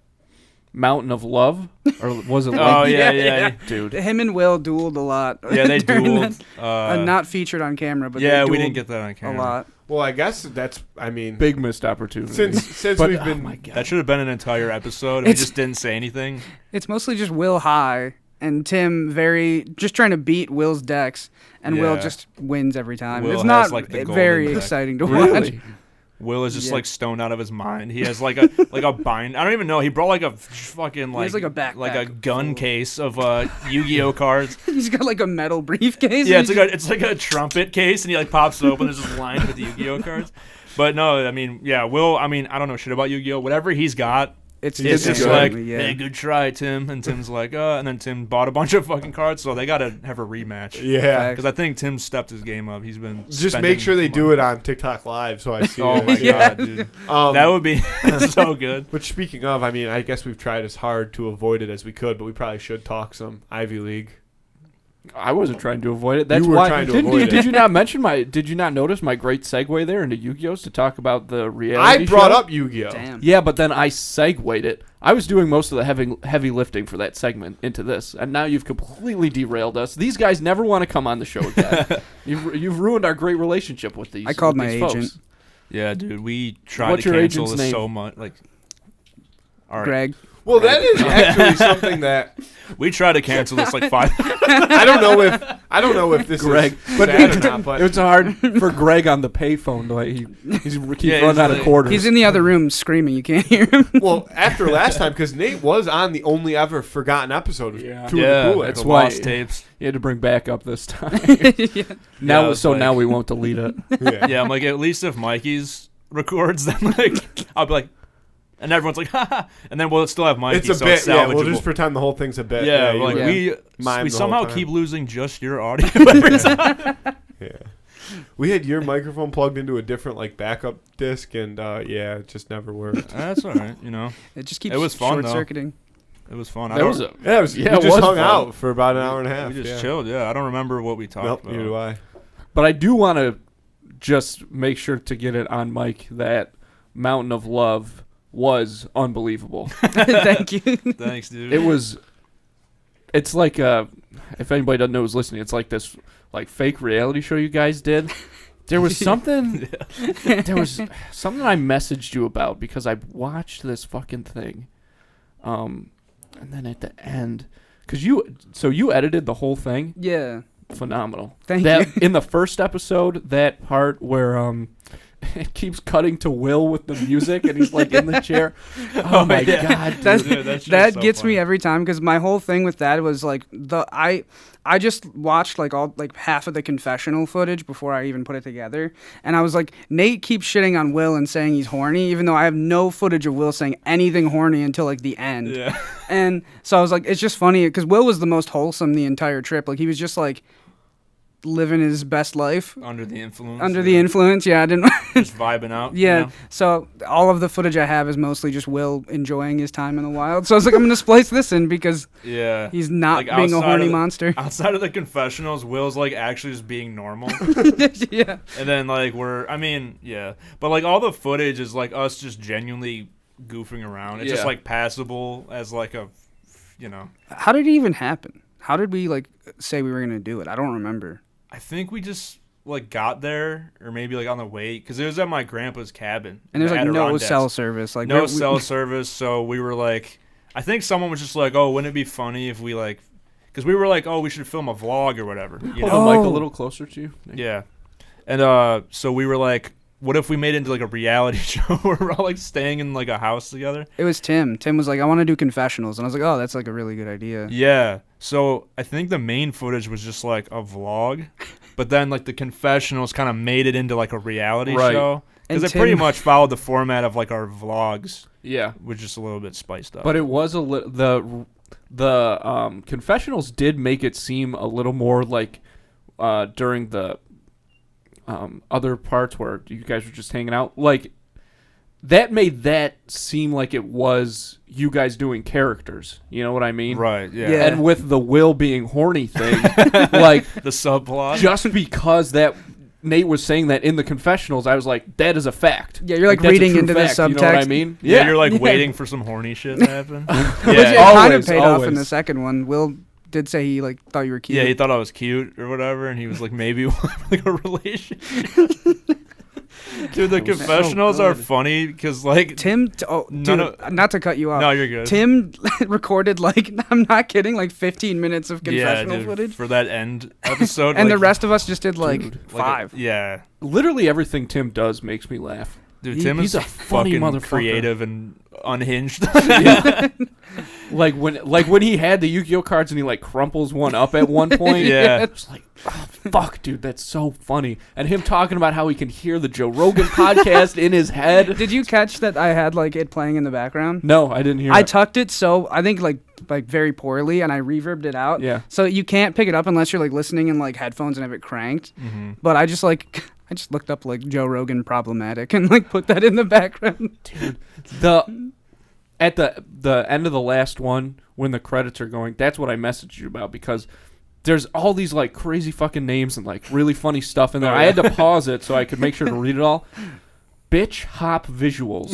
Mountain of Love, or was it? Oh yeah, dude. Him and Will dueled a lot. Yeah, they during dueled. that. Not featured on camera, but yeah, they we didn't dueled get that on camera. a lot. Well, I guess that's. I mean, Big missed opportunity. since But, we've oh been. my God. That should have been an entire episode. If we just didn't say anything. It's mostly just Will high and Tim just trying to beat Will's decks, and Will Yeah. just wins every time. Will it's has, not like, the very golden deck. exciting to watch. Really? Will is just Yeah. like stoned out of his mind. He has like a bind. I don't even know. He brought like a fucking has, like, a backpack like a gun full. case of Yu-Gi-Oh cards. He's got like a metal briefcase. Yeah, it's like a trumpet case, and he like pops it open. There's just lined with Yu-Gi-Oh cards. But no, I mean, yeah, Will. I mean, I don't know shit about Yu-Gi-Oh. Whatever he's got, It's just good. like, yeah. hey, good try, Tim. And Tim's like, and then Tim bought a bunch of fucking cards, so they gotta have a rematch. Yeah. Because I think Tim stepped his game up. He's been Just make sure they do it on TikTok Live so I see Oh it. my Yeah. god, dude. That That would be so good. But speaking of, I mean, I guess we've tried as hard to avoid it as we could, but we probably should talk some Ivy League. I wasn't trying to avoid it. That's You were why. trying to Did avoid you not mention Did you not notice my great segue there into Yu-Gi-Oh's to talk about the reality I brought show? up Yu-Gi-Oh. Damn. Yeah, but then I segued it. I was doing most of the heavy lifting for that segment into this, and now you've completely derailed us. These guys never want to come on the show again. You've ruined our great relationship with these. I called with my these agent. folks. Yeah, dude, we tried What's to your cancel agent's this name? so much. Like, all right, Greg. Well, that is actually something that we tried to cancel this like 5. I don't know if this Greg, is but sad or not, but it's hard for Greg on the payphone. Like he's Yeah, running out of like- quarters. He's in the other room screaming. You can't hear him. well, after last time, because Nate was on the only ever forgotten episode of Yeah. Two Yeah, of the Kool-Aid. that's the why- lost tapes. You had to bring back up this time. Yeah. Now, it's so like- now we won't delete it. Yeah. Yeah, I'm like, at least if Mikey's records, then like I'll be like, and everyone's like, ha ha, and then we'll still have Mikey. It's a so bit. It's Yeah, we'll salvageable. just pretend the whole thing's a bit. Yeah, you like were- we mime the somehow whole time. keep losing just your audio every time. Yeah. We had your microphone plugged into a different like backup disc, and yeah, it just never worked. That's all right, you know. It just keeps It was fun, though. short-circuiting. It was fun. That was a Yeah, it was. Yeah, we it just was hung fun. out for about an hour and a half. we just yeah. chilled. Yeah, I don't remember what we talked Nope, about. neither do I. But I do want to just make sure to get it on mic that Mountain of Love was unbelievable. Thank you. Thanks, dude. It was. It's like if anybody doesn't know who's listening, it's like this like fake reality show you guys did. There was something. There was something I messaged you about because I watched this fucking thing, and then at the end, because you edited the whole thing. Yeah. Phenomenal. Thank that, you. In the first episode, that part where it keeps cutting to Will with the music and he's like in the chair. Oh my yeah. god, dude. That's, Dude, that shit's that so gets funny. me every time because my whole thing with that was like I just watched like half of the confessional footage before I even put it together, and I was like, Nate keeps shitting on Will and saying he's horny, even though I have no footage of Will saying anything horny until like the end. Yeah. And so I was like, it's just funny because Will was the most wholesome the entire trip. Like he was just like living his best life Under the influence. under the influence. Yeah, I didn't. Just vibing out. Yeah, You know? so all of the footage I have is mostly just Will enjoying his time in the wild. So I was like, I'm gonna splice this in because Yeah. he's not Like, being a outside horny of the- monster. Outside of the confessionals, Will's like actually just being normal. Yeah, And then like but like all the footage is like us just genuinely goofing around. It's just Yeah. like passable as like a, you know. how did it even happen? How did we like say we were gonna do it? I don't remember. I think we just like got there, or maybe like on the way, because it was at my grandpa's cabin. And there's in the like no Adirondacks. cell service. Like No we- cell service. So we were like, I think someone was just like, oh, wouldn't it be funny if we like, because we were like, oh, we should film a vlog or whatever. You Hold know? the mic a Oh. little closer to you. Yeah. And so we were like, what if we made it into like a reality show where we're all like staying in like a house together? It was Tim. Tim was like, I want to do confessionals, and I was like, oh, that's like a really good idea. Yeah. So I think the main footage was just like a vlog, but then like the confessionals kind of made it into like a reality Right. show Because it Tim- pretty much followed the format of like our vlogs, Yeah. which is a little bit spiced up. But it was the confessionals did make it seem a little more like during the other parts where you guys were just hanging out, like that made that seem like it was you guys doing characters. You know what I mean? right, yeah. Yeah. And with the Will being horny thing, like The subplot. just because that Nate was saying that in the confessionals, I was like, that is a fact. Yeah, you're like that's a reading true into the fact, you know what I subtext. mean? Yeah, you're like Yeah. waiting for some horny shit to happen. Which it yeah, kind of always, paid off in the always. second one. Will did say he like thought you were cute. yeah. He thought I was cute or whatever, and he was like, maybe we'll have like a relationship. Dude, the That was so confessionals are good. funny because like Tim, None dude, not to cut you off. no, you're good. Tim recorded like I'm not kidding, like 15 minutes of yeah, confessional dude, footage, for that end episode, and like, the rest of us just did like Dude, like, 5. Yeah, Literally everything Tim does makes me laugh. dude, He- Tim he's is a funny fucking motherfucker. creative and unhinged. Yeah. like when he had the Yu-Gi-Oh cards and he like crumples one up at one point. Yeah. It's like, oh, fuck, dude, that's so funny. And him talking about how he can hear the Joe Rogan podcast in his head. Did you catch that I had like it playing in the background? No, I didn't hear I it. tucked it so I think like very poorly, and I reverbed it out. Yeah. So you can't pick it up unless you're like listening in like headphones and have it cranked. Mm-hmm. But I just looked up like Joe Rogan problematic and like put that in the background. Dude, at the end of the last one, when the credits are going, that's what I messaged you about, because there's all these like crazy fucking names and like really funny stuff in there. Oh, I had yeah. to pause it so I could make sure to read it all. Bitch hop visuals.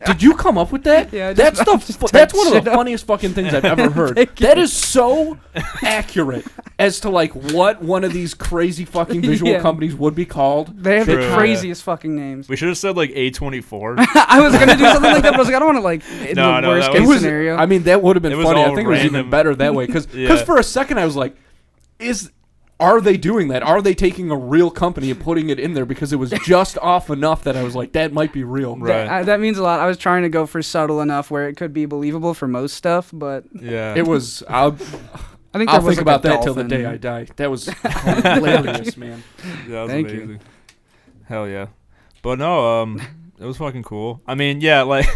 Did you come up with that? Yeah, I that's just that's one of typed the shit up. funniest fucking things I've ever heard. Thank you. That is so accurate as to like what one of these crazy fucking visual Yeah. companies would be called. They have True. the craziest fucking names. We should have said like A24. I was gonna do something like that, but I was like, I don't want to like in No, the no, worst that case was- scenario. I mean, that would have been It was funny. I all think it was even random. better that way. Because Yeah. for a second I was like, are they doing that? Are they taking a real company and putting it in there? Because it was just off enough that I was like, that might be real. Right. That means a lot. I was trying to go for subtle enough where it could be believable for most stuff, but Yeah. It was. I'll I think I'll there was think like, about a that till the dolphin. day I die. That was hilarious, man. Yeah, that was Thank you. amazing. Hell yeah. But no, it was fucking cool. I mean, yeah, like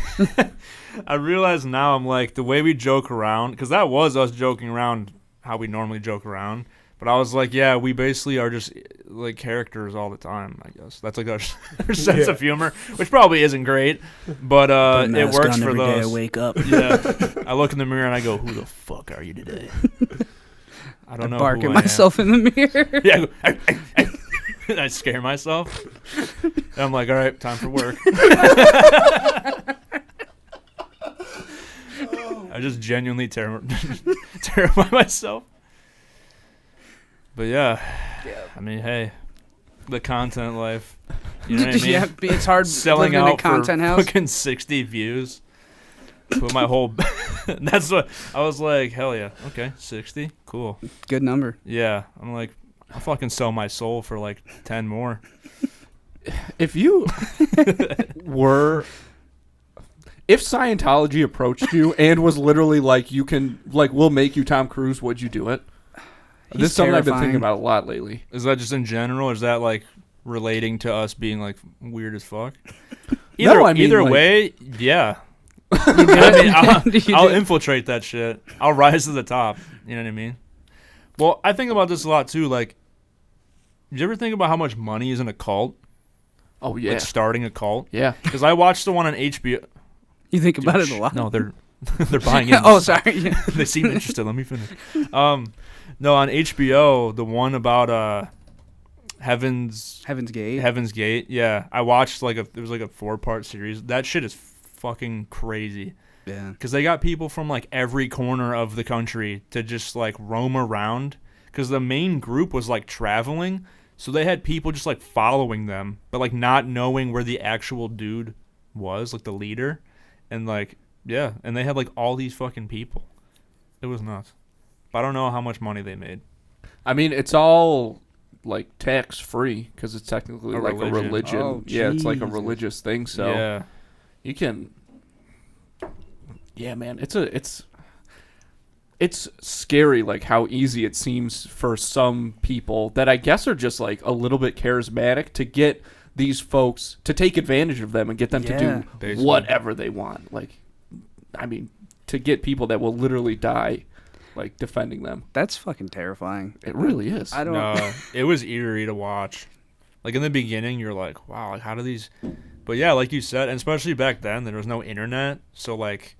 I realize now I'm like the way we joke around, because that was us joking around how we normally joke around. But I was like, yeah, we basically are just like characters all the time, I guess. That's like our sense of humor, which probably isn't great, but it works for those. wake up. Yeah. I look in the mirror and I go, who the fuck are you today? I don't know Bark who at I am. myself in the mirror. Yeah, I go, "Ay, ay, ay." I scare myself. And I'm like, all right, time for work. I just genuinely terrify myself. But yeah, I mean, hey, the content life. You know what I mean? Yeah, it's hard Selling living in a out content for house. fucking 60 views. Put my whole. That's what I was like. Hell yeah. Okay, 60. Cool. Good number. Yeah, I'm like, I'll fucking sell my soul for like 10 more. If you were, if Scientology approached you and was literally like, you can, like, we'll make you Tom Cruise, would you do it? This He's is something I've been terrifying. thinking about a lot lately. Is that just in general? Or is that like relating to us being like weird as fuck? No, I mean, either like- way, yeah. You do I it? mean, Do you I'll do it? infiltrate that shit. I'll rise to the top. You know what I mean? Well, I think about this a lot too. Like, did you ever think about how much money is in a cult? Oh, yeah. Like starting a cult? Yeah. Because I watched the one on HBO. You think about it a lot. No, they're they're buying in. Oh, sorry. They seem interested. Let me finish. No, on HBO, the one about Heaven's Heaven's Gate. Yeah, I watched there was like a 4-part series. That shit is fucking crazy. Yeah. Because they got people from like every corner of the country to just like roam around. Because the main group was like traveling, so they had people just like following them, but like not knowing where the actual dude was, like the leader, and like yeah, and they had like all these fucking people. It was nuts. But I don't know how much money they made. I mean, it's all like tax free because it's technically A like a religion. religion. Oh, Yeah, it's like a Jesus. religious thing. So yeah, you can. Yeah, man, it's scary, like how easy it seems for some people that I guess are just like a little bit charismatic to get these folks to take advantage of them and get them to do basically whatever they want. Like, I mean, to get people that will literally die, like, defending them. That's fucking terrifying. It really is. I don't. No, it was eerie to watch. Like in the beginning, you're like, wow, like how do these? But yeah, like you said, and especially back then, there was no internet, so like,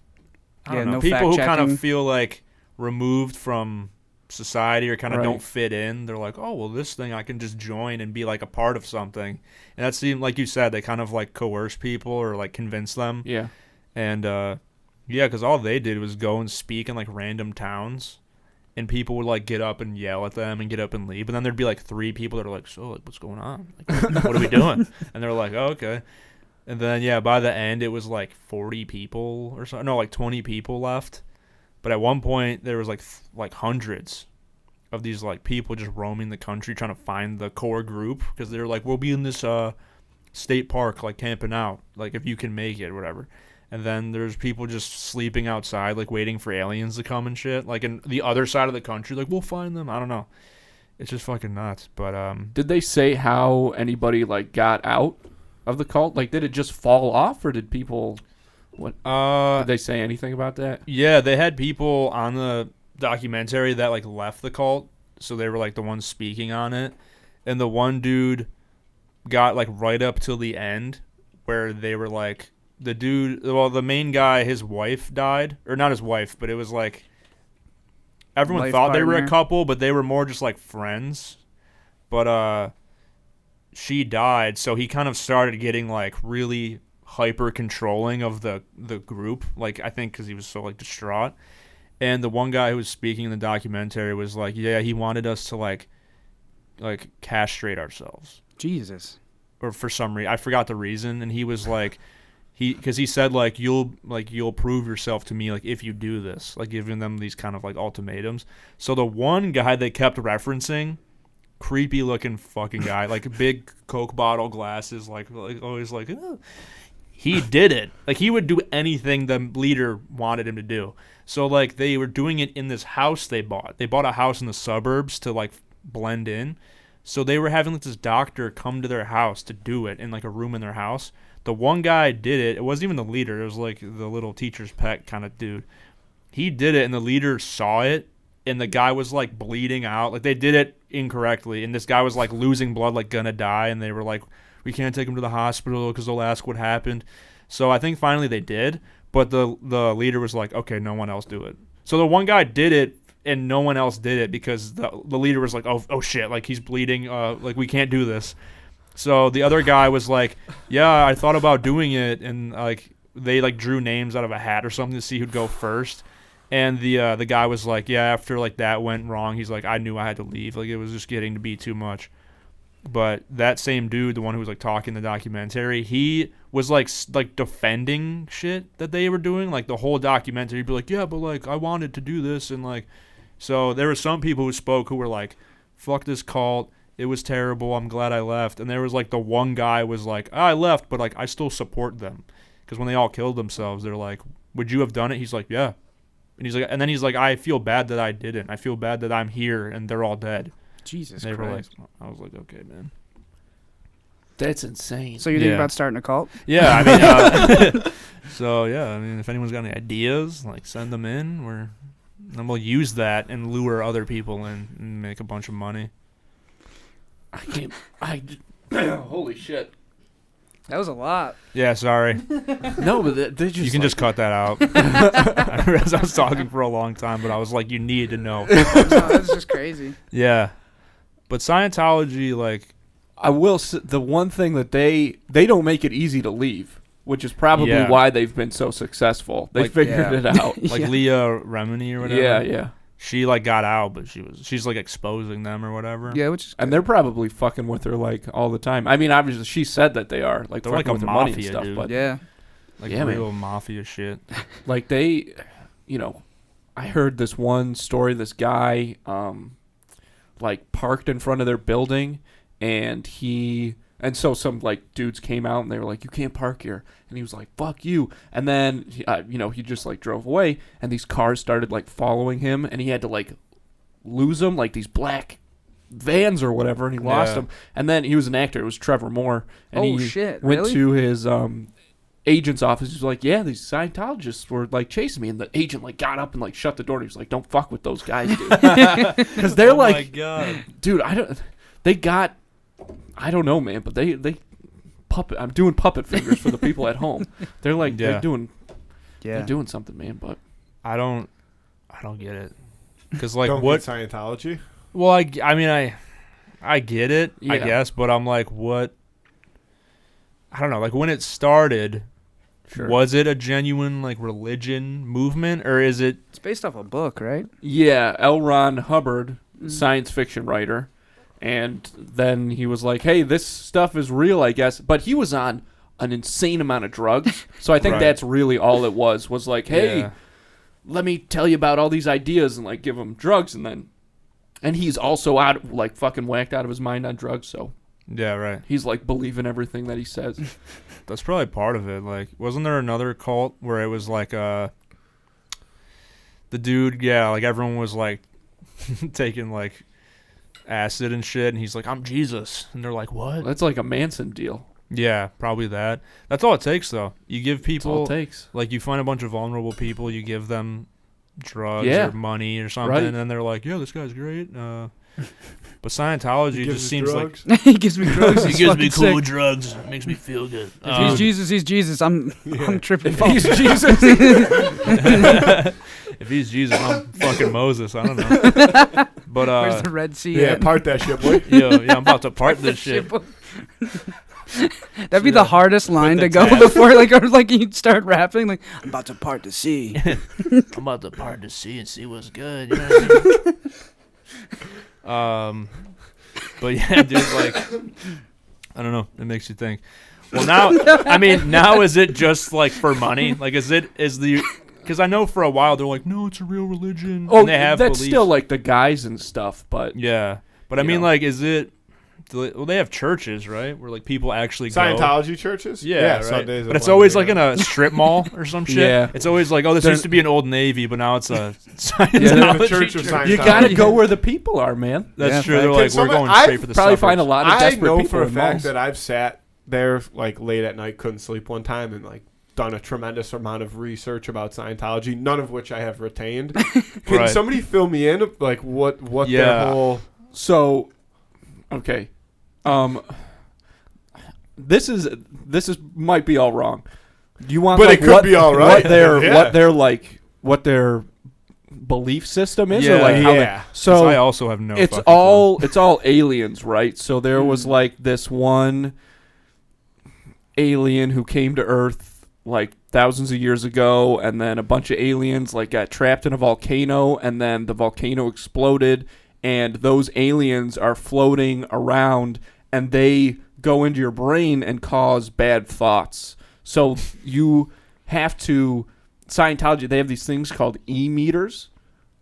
I don't know, no people who kind fact-checking. of feel like removed from society or kind of Right. don't fit in. They're like, oh well, this thing I can just join and be like a part of something. And that seemed like you said, they kind of like coerce people or like convince them. Yeah. And yeah, because all they did was go and speak in like random towns, and people would like get up and yell at them and get up and leave. And then there'd be like 3 people that are like, so like, what's going on? Like, what are we doing? And they're like, oh, okay. And then yeah, by the end it was like 40 people or so. No, like 20 people left. But at one point there was like hundreds of these like people just roaming the country trying to find the core group, because they're like, we'll be in this state park like camping out, like if you can make it or whatever. And then there's people just sleeping outside, like waiting for aliens to come and shit. Like in the other side of the country, like we'll find them. I don't know. It's just fucking nuts. But Did they say how anybody like got out of the cult? Like, did it just fall off, or did people? What? Did they say anything about that? Yeah, they had people on the documentary that like left the cult, so they were like the ones speaking on it. And the one dude got like right up till the end, where they were like, the dude, well, the main guy, his wife died, or not his wife, but it was like everyone Life thought they were a partner. couple, but they were more just like friends. But she died, so he kind of started getting like really hyper controlling of the group, like I think because he was so like distraught. And the one guy who was speaking in the documentary was like, yeah, he wanted us to like castrate ourselves, Jesus. or for some reason I forgot the reason. And he was like, because he said like you'll prove yourself to me like if you do this, like giving them these kind of like ultimatums. So the one guy they kept referencing, creepy looking fucking guy, like big Coke bottle glasses, like always like, he did it. Like he would do anything the leader wanted him to do. So like they were doing it in this house they bought. They bought a house in the suburbs to like blend in. So they were having like this doctor come to their house to do it in like a room in their house. The one guy did it. It wasn't even the leader. It was like the little teacher's pet kind of dude. He did it, and the leader saw it, and the guy was like bleeding out. Like they did it incorrectly, and this guy was like losing blood, like gonna die, and they were like, we can't take him to the hospital because they'll ask what happened. So I think finally they did, but the leader was like, okay, no one else do it. So the one guy did it, and no one else did it because the leader was like, oh shit, like he's bleeding, like we can't do this. So the other guy was like, yeah, I thought about doing it, and like they like drew names out of a hat or something to see who'd go first. And the guy was like, yeah, after like that went wrong, he's like, I knew I had to leave. Like it was just getting to be too much. But that same dude, the one who was like talking in the documentary, he was like defending shit that they were doing. Like the whole documentary, he'd be like, yeah, but like I wanted to do this, and like, so there were some people who spoke who were like, fuck this cult. It was terrible. I'm glad I left. And there was like the one guy was like, I left, but like I still support them. Because when they all killed themselves, they're like, would you have done it? He's like, yeah. And he's like, and then he's like, I feel bad that I didn't. I feel bad that I'm here and they're all dead. Jesus They Christ. were like, I was like, okay, man. That's insane. So you think Yeah. about starting a cult? Yeah, I mean, so yeah, I mean, if anyone's got any ideas, like send them in. Then we'll use that and lure other people in and make a bunch of money. I can't. Holy shit. That was a lot. Yeah, sorry. No, but they just. You can just cut that out. I realized I was talking for a long time, but I was like, you need to know. No, that's just crazy. Yeah. But Scientology, like, I will. The one thing that they don't make it easy to leave, which is probably Yeah. why they've been so successful. They Like, figured yeah. it out. like Yeah. Leah Remini or whatever. Yeah, yeah. She like got out, but she's like exposing them or whatever. Yeah, which is And they're probably fucking with her like all the time. I mean, obviously she said that they are like They're fucking like a with her money and mafia, stuff, dude. but yeah. Like Yeah, man. real mafia shit. like they, I heard this one story. This guy, like parked in front of their building, and so some like dudes came out and they were like, "You can't park here," and he was like, "Fuck you!" And then he just like drove away, and these cars started like following him, and he had to like lose them, like these black vans or whatever, and he lost Yeah. them. And then he was an actor. It was Trevor Moore. And Oh, he shit, went really? to his agent's office. He was like, yeah, these Scientologists were like chasing me. And the agent like got up and like shut the door. And he was like, don't fuck with those guys, dude. Because they're Oh my like, God. dude, I don't know, man, but they puppet. I'm doing puppet fingers for the people at home. They're like, Yeah. they're doing something, man. But I don't get it. Because like Don't what? get Scientology. Well, I mean, I get it, I Yeah. guess, but I'm like, what? I don't know. Like when it started, Sure. was it a genuine like religion movement, or is it? It's based off a book, right? yeah, L. Ron Hubbard, science fiction writer, and then he was like, hey, this stuff is real, I guess. But he was on an insane amount of drugs, so I think Right. that's really all it was like, hey, Yeah. let me tell you about all these ideas and like give him drugs, and he's also out like fucking whacked out of his mind on drugs, so Yeah, right. he's like believing everything that he says. That's probably part of it. Like, wasn't there another cult where it was like the dude? Yeah, like everyone was like taking like acid and shit, and he's like, "I'm Jesus," and they're like, "What?" That's like a Manson deal. Yeah, probably that. That's all it takes, though. You give That's all people it takes. like you find a bunch of vulnerable people, you give them drugs Yeah. or money or something, Right. and then they're like, "Yeah, this guy's great." But Scientology He gives just us seems drugs. He gives me drugs. like He's he gives me fucking cool sick. drugs, makes me feel good. If he's Jesus, he's Jesus. I'm tripping. If he's Jesus, If he's Jesus, I'm fucking Moses. I don't know. But Where's the Red Sea? Yeah, at? part that shit, boy. I'm about to part this shit. That'd be the hardest line the to go tab. before, like you start rapping, like I'm about to part the sea. I'm about to part the sea and see what's good. You know what I mean? But yeah, dude, like, I don't know. It makes you think. Well, now is it just like for money? Like, because I know for a while they're like, no, it's a real religion. oh, and they have that's beliefs. still like the guys and stuff, but Yeah, but I You mean, know. like, is it? Well, they have churches, right? Where like people actually go. Scientology churches? Yeah, right. Sundays But at it's always 11 like in a strip mall or some shit. Yeah. It's always like, oh, this They're- used to be an Old Navy, but now it's a Yeah, Scientology there's a church of church. Scientology. you gotta go where the people are, man. That's Yeah, true. fact. They're like, Can we're going someone- straight for the Probably suburbs. find a lot of I desperate know people for a in fact malls. that I've sat there like late at night, couldn't sleep one time, and like done a tremendous amount of research about Scientology, none of which I have retained. Can Right. somebody fill me in like what Yeah. their whole So, okay, this is might be all wrong. Do you want? But like, it could be all right. What their belief system is, or Yeah. like how they, Yeah. so I also have no. it's fucking all aliens, right? So there was like this one alien who came to Earth like thousands of years ago, and then a bunch of aliens like got trapped in a volcano, and then the volcano exploded, and those aliens are floating around, and they go into your brain and cause bad thoughts. So you have to Scientology, they have these things called e-meters,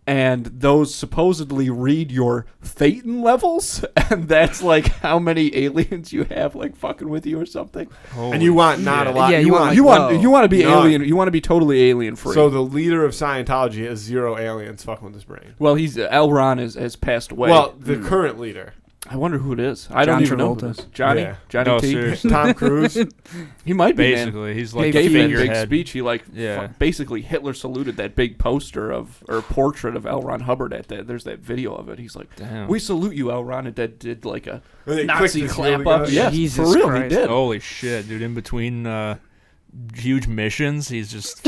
and those supposedly read your Phaeton levels, and that's like how many aliens you have like fucking with you or something. And you want not a lot. Yeah, you you want, want like, You want whoa. you want to be None. alien. You want to be totally alien free. So the leader of Scientology has 0 aliens fucking with his brain. well, he's L. Ron has passed away. Well, the current leader, I wonder who it is. I don't John even know who Travolta. it is. Johnny Yeah. Johnny No, T. seriously. Tom Cruise. He might be. Man. Basically, he's He like gave the that big figurehead. speech. He like Yeah. basically Hitler saluted that big poster of or portrait of L. Ron Hubbard at that. There's that video of it. He's like, Damn. "We salute you, L. Ron," and that did like a And they Nazi clicked his clap really up. good. Yeah, Jesus for real, Christ. he did. Holy shit, dude! In between huge missions, he's just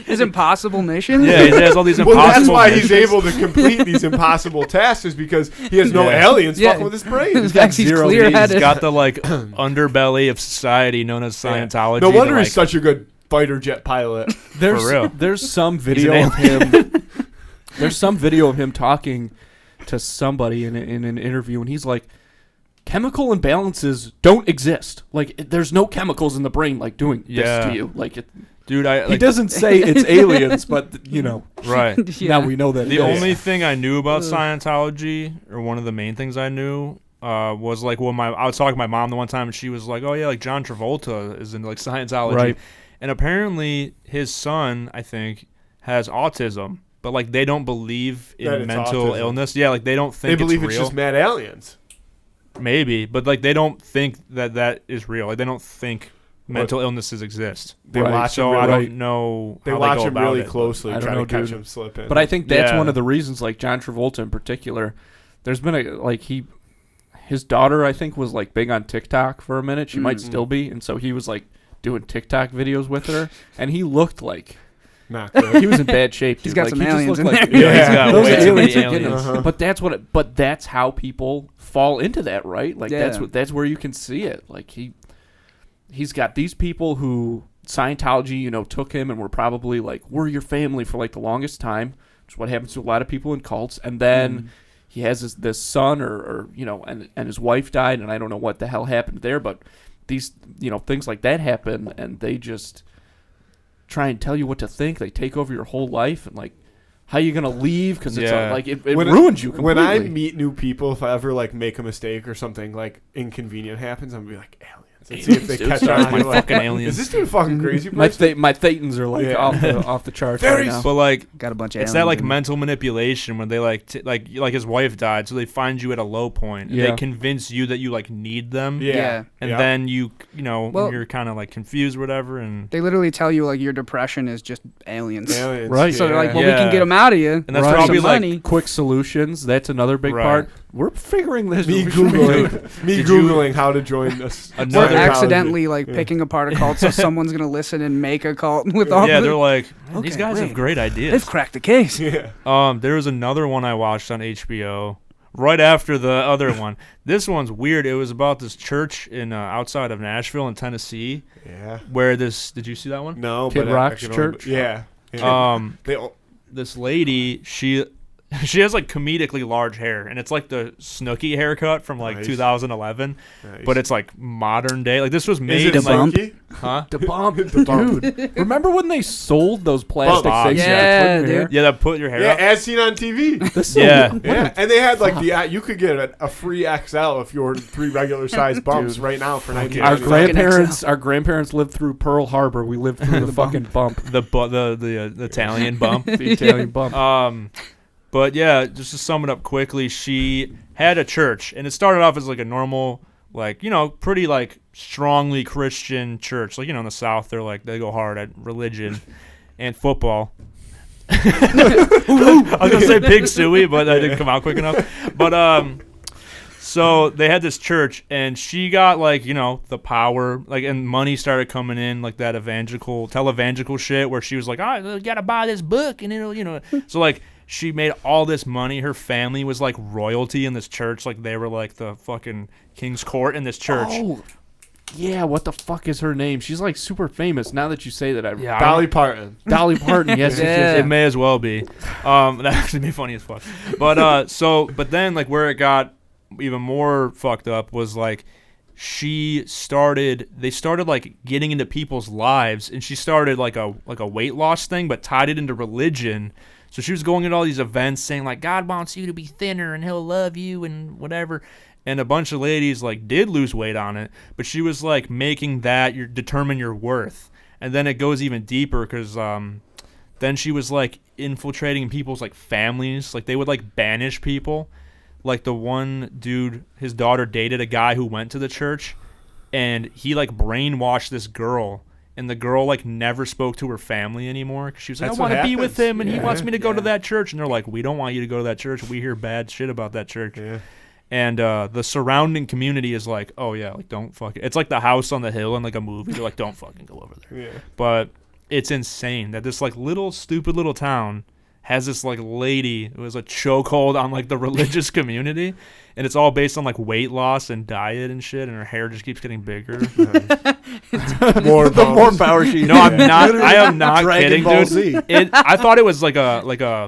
His impossible mission. yeah. He has all these Well, impossible. that's why he's missions. able to complete these impossible tasks, is because he has no Yeah. aliens Yeah. fucking with his brain. In fact, he's zero clear He's headed. got the like underbelly of society known as Scientology. No wonder to, he's like, such a good fighter jet pilot. There's For real. there's some an video of him. There's some video of him talking to somebody in an interview, and he's like, "Chemical imbalances don't exist. Like, there's no chemicals in the brain like doing this Yeah. to you. Like, dude. I he like, doesn't say it's aliens, but you know, right. now we know that The it is. only thing I knew about Scientology, or one of the main things I knew, was like when I was talking to my mom the one time, and she was like, "Oh yeah, like John Travolta is into like Scientology," Right. and apparently his son, I think, has autism, but like they don't believe That in it's mental autism. illness. Yeah, like they don't think They believe it's it's real. just mad aliens. Maybe, but like they don't think that is real. Like they don't think mental illnesses exist. They Right. watch So him I really, don't know they how watch they go him about really it, but- closely, I don't try know, to catch dude. him slipping. But I think that's Yeah. one of the reasons, like John Travolta in particular. There's been his daughter, I think, was like big on TikTok for a minute. She might still be, and so he was like doing TikTok videos with her, and he looked like not good. he was in bad shape. Dude. He's got like, some he just aliens looked in like, there. Yeah, he's got those way too aliens many are getting aliens. him. But that's how people fall into that, right? Like Yeah. that's where you can see it. Like he's got these people who Scientology, took him and were probably like, we're your family for like the longest time, which is what happens to a lot of people in cults. And then he has this son and his wife died, and I don't know what the hell happened there, but these, things like that happen, and they just try and tell you what to think. They take over your whole life, and like, how you gonna leave? Because it's Yeah. like it When ruins you completely. When I meet new people, if I ever like make a mistake or something like inconvenient happens, I'm gonna be like aliens and see if they Dude, catch sorry, on. my You're like, fucking aliens. Is this dude fucking crazy? my person? my thetans are like Yeah. off the charts Very right now. But like Got a bunch of it's aliens that like in- mental manipulation when they like his wife died, so they find you at a low point. And Yeah. they convince you that you like need them. Yeah. And Yeah. then Well- you're kind of like confused or whatever, and They literally tell you like your depression is just aliens. Aliens. Right. So they're like, well, Yeah. we can get them out of you. and that's Right. probably some like money. Quick solutions. That's another big Right. part. We're figuring this. me we should be doing- googling Did how to join this. We're Another- accidentally like Yeah. picking apart a cult, so someone's gonna listen and make a cult with all. yeah, the, they're like, "Man, these Okay, guys have wait. great they've ideas. cracked the case. Yeah. There was another one I watched on HBO right after the other one. This one's weird. It was about this church in outside of Nashville in Tennessee, Yeah. where this. Did you see that one? No, Kid but Rock's I can only- church? Yeah. Yeah. They this lady, she has like comedically large hair, and it's like the Snooki haircut from like Nice. 2011, Nice. but it's like modern day. Like this was Is made it in like, bump? funky? huh? The bump, The bump. dude. Remember when they sold those plastic Bump. things? Yeah, put in your hair? dude. Yeah, that put your hair Yeah, up. as seen on TV. This is Yeah. Yeah, and they had like you could get a free XL if you ordered 3 regular size bumps Dude. right now for Our 19. grandparents lived through Pearl Harbor. We lived through the fucking bump, The Italian bump. the Italian bump. But yeah, just to sum it up quickly, she had a church, and it started off as like a normal, like pretty like strongly Christian church. Like in the South, they go hard at religion and football. I was gonna say Pig Suey, but that didn't come out quick enough. But so they had this church, and she got like the power, like, and money started coming in, like that televangelical shit, where she was like, "Oh, you gotta buy this book," and it'll. So like she made all this money. Her family was like royalty in this church, like they were like the fucking king's court in this church. Oh, yeah. What the fuck is her name? She's like super famous. Now that you say that, Yeah, I Dolly don't- Parton. Dolly Parton. Yes, yes, yes, It may as well be. That actually be funny as fuck. But but then like where it got even more fucked up was like they started like getting into people's lives, and she started like a weight loss thing, but tied it into religion. So she was going to all these events saying like God wants you to be thinner and he'll love you and whatever. And a bunch of ladies like did lose weight on it, but she was like making that determine your worth. And then it goes even deeper because then she was like infiltrating people's like families. Like they would like banish people. Like the one dude, his daughter dated a guy who went to the church, and he like brainwashed this girl, and the girl like never spoke to her family anymore 'cause she was like, That's I want what to be with happens. him, and he Yeah. wants me to go to Yeah. that church. And they're like, we don't want you to go to that church. We hear bad shit about that church. Yeah. And the surrounding community is like, oh yeah, like don't fuck it. It's like the house on the hill in like a movie. They're like, don't fucking go over there. Yeah. But it's insane that this like stupid little town has this like lady who has a chokehold on like the religious community, and it's all based on like weight loss and diet and shit, and her hair just keeps getting bigger. More The more bumps. power she. No, I'm not. I am not Dragon kidding, Ball dude. Z. I thought it was like a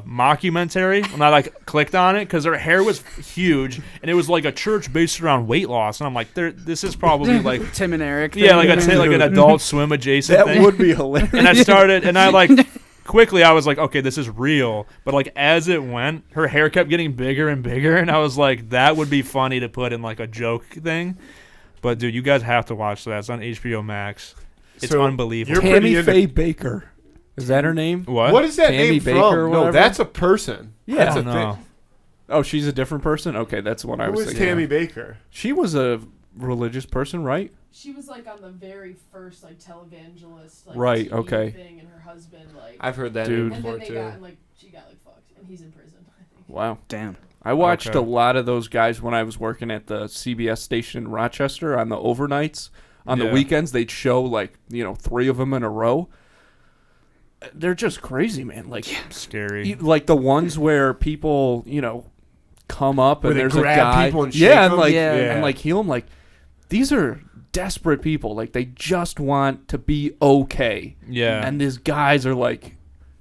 mockumentary when I like clicked on it because her hair was huge and it was like a church based around weight loss, and I'm like, this is probably like Tim and Eric. yeah, like thing. like an Adult Swim adjacent That thing. would be hilarious. And I started, and I like quickly I was like, okay, this is real. But like as it went, her hair kept getting bigger and bigger, and I was like, that would be funny to put in like a joke thing. But dude, you guys have to watch that. It's on HBO Max. It's So, unbelievable. you're pretty Tammy into- Faye Baker. Is that her name? What is that Tammy name Baker from? or No, whatever? that's a person. Yeah. That's a no. thing. Oh, she's a different person? Okay, that's the one I Who was is thinking. Tammy Baker? She was a religious person, right? She was like on the very first like televangelist like Right, TV okay. thing, and her husband like. I've heard that Dude. name and before then they too. got and, like she got like fucked, and he's in prison. I think. Wow. Damn. I watched Okay. a lot of those guys when I was working at the CBS station in Rochester on the overnights. On the Yeah. weekends, they'd show, like, 3 of them in a row. They're just crazy, man. Like, Scary. like the ones where people, come up Where and they there's a grab guy. people and yeah, shake and them? like, Yeah. and like heal them. Like, these are desperate people. Like, they just want to be okay. Yeah. And these guys are like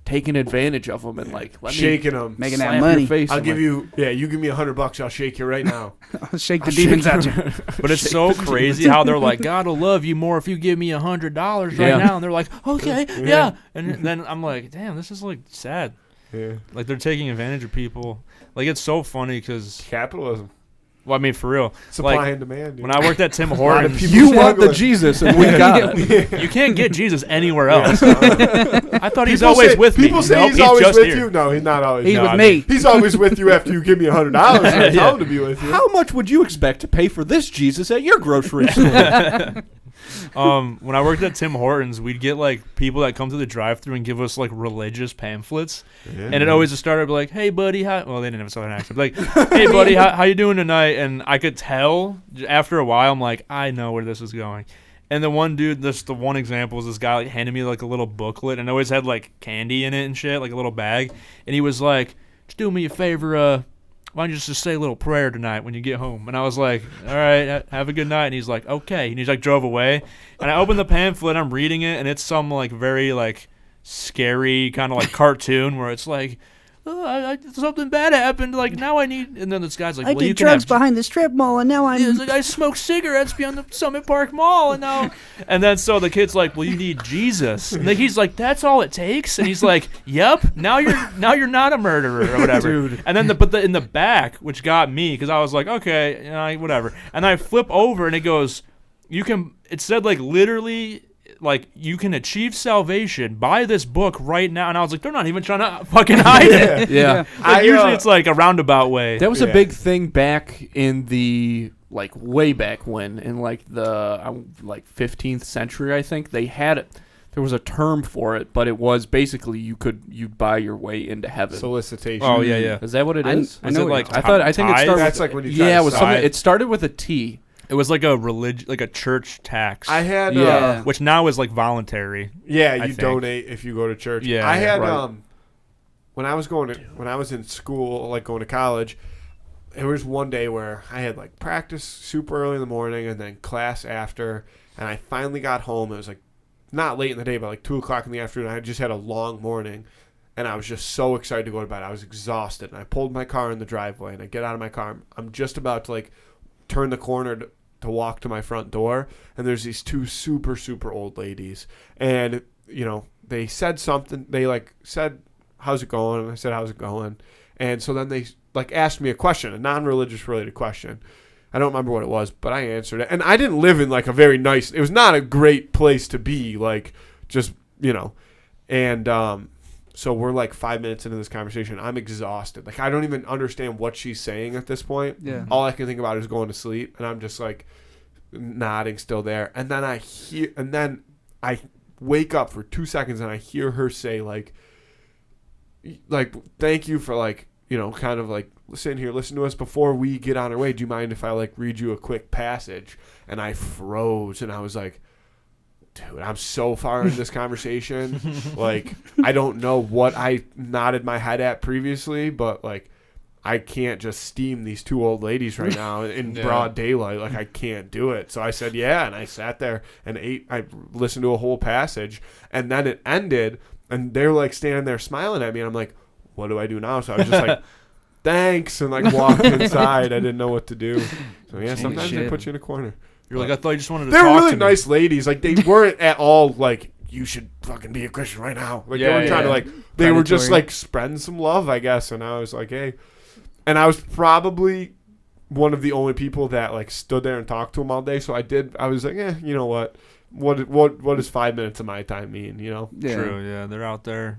taking advantage of them and like Shaking them. Making slap that your money. face I'll and, give like, you. Yeah, you give me $100. I'll shake you right now. I'll shake the demons out you. But it's so crazy how they're like, God will love you more if you give me $100 right Yeah. now. And they're like, okay, yeah. And then I'm like, damn, this is like sad. Yeah. Like they're taking advantage of people. Like it's so funny because, Capitalism. well, I mean, for real. Supply Like, and demand. Dude. when I worked at Tim lot of Hortons, people- You want the struggling. Jesus and we got it. you can't get Jesus anywhere else. I thought he's People always say- with me. People say Nope, he's always just with here. you. No, he's not always. He's No, with I me. He's always with you after you give me $100. I tell him to be with you. How much would you expect to pay for this Jesus at your grocery store? When I worked at Tim Hortons, we'd get like people that come to the drive-thru and give us like religious pamphlets, and it always just started like, "Hey, buddy, how?" Well, they didn't have a southern accent. Like, "Hey, buddy, how you doing tonight?" And I could tell after a while, I'm like, I know where this is going. And the one dude, the one example was this guy like handed me like a little booklet, and it always had like candy in it and shit, like a little bag. And he was like, "Just do me a favor, why don't you just say a little prayer tonight when you get home?" And I was like, all right, have a good night. And he's like, okay. And he's like, drove away. And I opened the pamphlet, I'm reading it, and it's some like very like scary kind of like cartoon where it's like, something bad happened. Like now I need. And then this guy's like, I well, you did can drugs have. behind the strip mall, and now I'm. Yeah, it's like I smoked cigarettes beyond the Summit Park Mall, and now, and then so the kid's like, "Well, you need Jesus," and then he's like, "That's all it takes," and he's like, "Yep, now you're not a murderer or whatever." Dude. And then in the back, which got me because I was like, "Okay, whatever," and I flip over and it goes, "You can." It said like literally. Like, you can achieve salvation. Buy this book right now. And I was like, they're not even trying to fucking hide it. Yeah. Like, usually it's like a roundabout way. That was a Yeah. big thing back in the, like, way back when, in, like, the, 15th century, I think. They had it. There was a term for it, but it was basically you'd buy your way into heaven. Solicitation. Oh, yeah, yeah. Is that what it I- is? I Was know it what like you're I think it tithe? started. That's like when you try yeah, to it was something. tithe. It started with a T. It was like a like a church tax. I had. Yeah. Which now is like voluntary. Yeah, I you think. donate if you go to church. Yeah, I had right. when I was in school, like going to college, there was one day where I had like practice super early in the morning and then class after, and I finally got home. It was like not late in the day, but like 2:00 in the afternoon. I just had a long morning, and I was just so excited to go to bed. I was exhausted, and I pulled my car in the driveway, and I get out of my car. I'm just about to like turn the corner to walk to my front door, and there's these two super, super old ladies, and they said something. They like said, "How's it going?" And I said, "How's it going?" And so then they like asked me a question, a non-religious related question. I don't remember what it was, but I answered it. And I didn't live in like a very nice. It was not a great place to be, like just and so we're like 5 minutes into this conversation. I'm exhausted. Like I don't even understand what she's saying at this point. Yeah. All I can think about is going to sleep, and I'm just like nodding still there. And then I wake up for 2 seconds, and I hear her say like thank you for like kind of like sitting here listen to us before we get on our way. Do you mind if I like read you a quick passage? And I froze, and I was like, dude, I'm so far in this conversation. Like, I don't know what I nodded my head at previously, but like, I can't just steam these two old ladies right now in broad daylight. Like, I can't do it. So I said, yeah. And I sat there and ate. I listened to a whole passage, and then it ended, and they're like standing there smiling at me. And I'm like, what do I do now? So I was just like, thanks. And like walked inside. I didn't know what to do. So yeah, sometimes they put you in a corner. You're like, I thought you just wanted to They're talk really to me. nice ladies. Like, they weren't at all like, you should fucking be a Christian right now. Like, they Yeah, were trying to yeah. like, they were just Predatory. like spreading some love, I guess. And I was like, hey. And I was probably one of the only people that like stood there and talked to him all day. So I was like, you know what? What does 5 minutes of my time mean? You know? Yeah. True. Yeah, they're out there.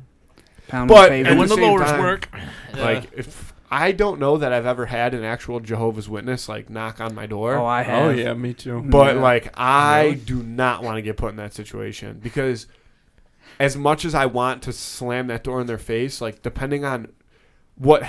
But And at when the the same lowers time, work, like if I don't know that I've ever had an actual Jehovah's Witness like knock on my door. Oh, I have. Oh yeah, me too. But Yeah. like I do not want to get put in that situation because as much as I want to slam that door in their face, like depending on what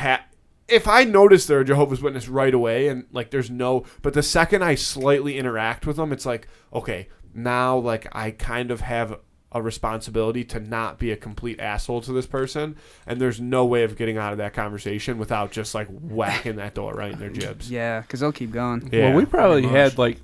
if I notice they're a Jehovah's Witness right away and like there's but the second I slightly interact with them, it's like, okay, now like I kind of have a responsibility to not be a complete asshole to this person, and there's no way of getting out of that conversation without just like whacking that door right in their jibs. Yeah, because they'll keep going. Yeah, well, we probably pretty much. had like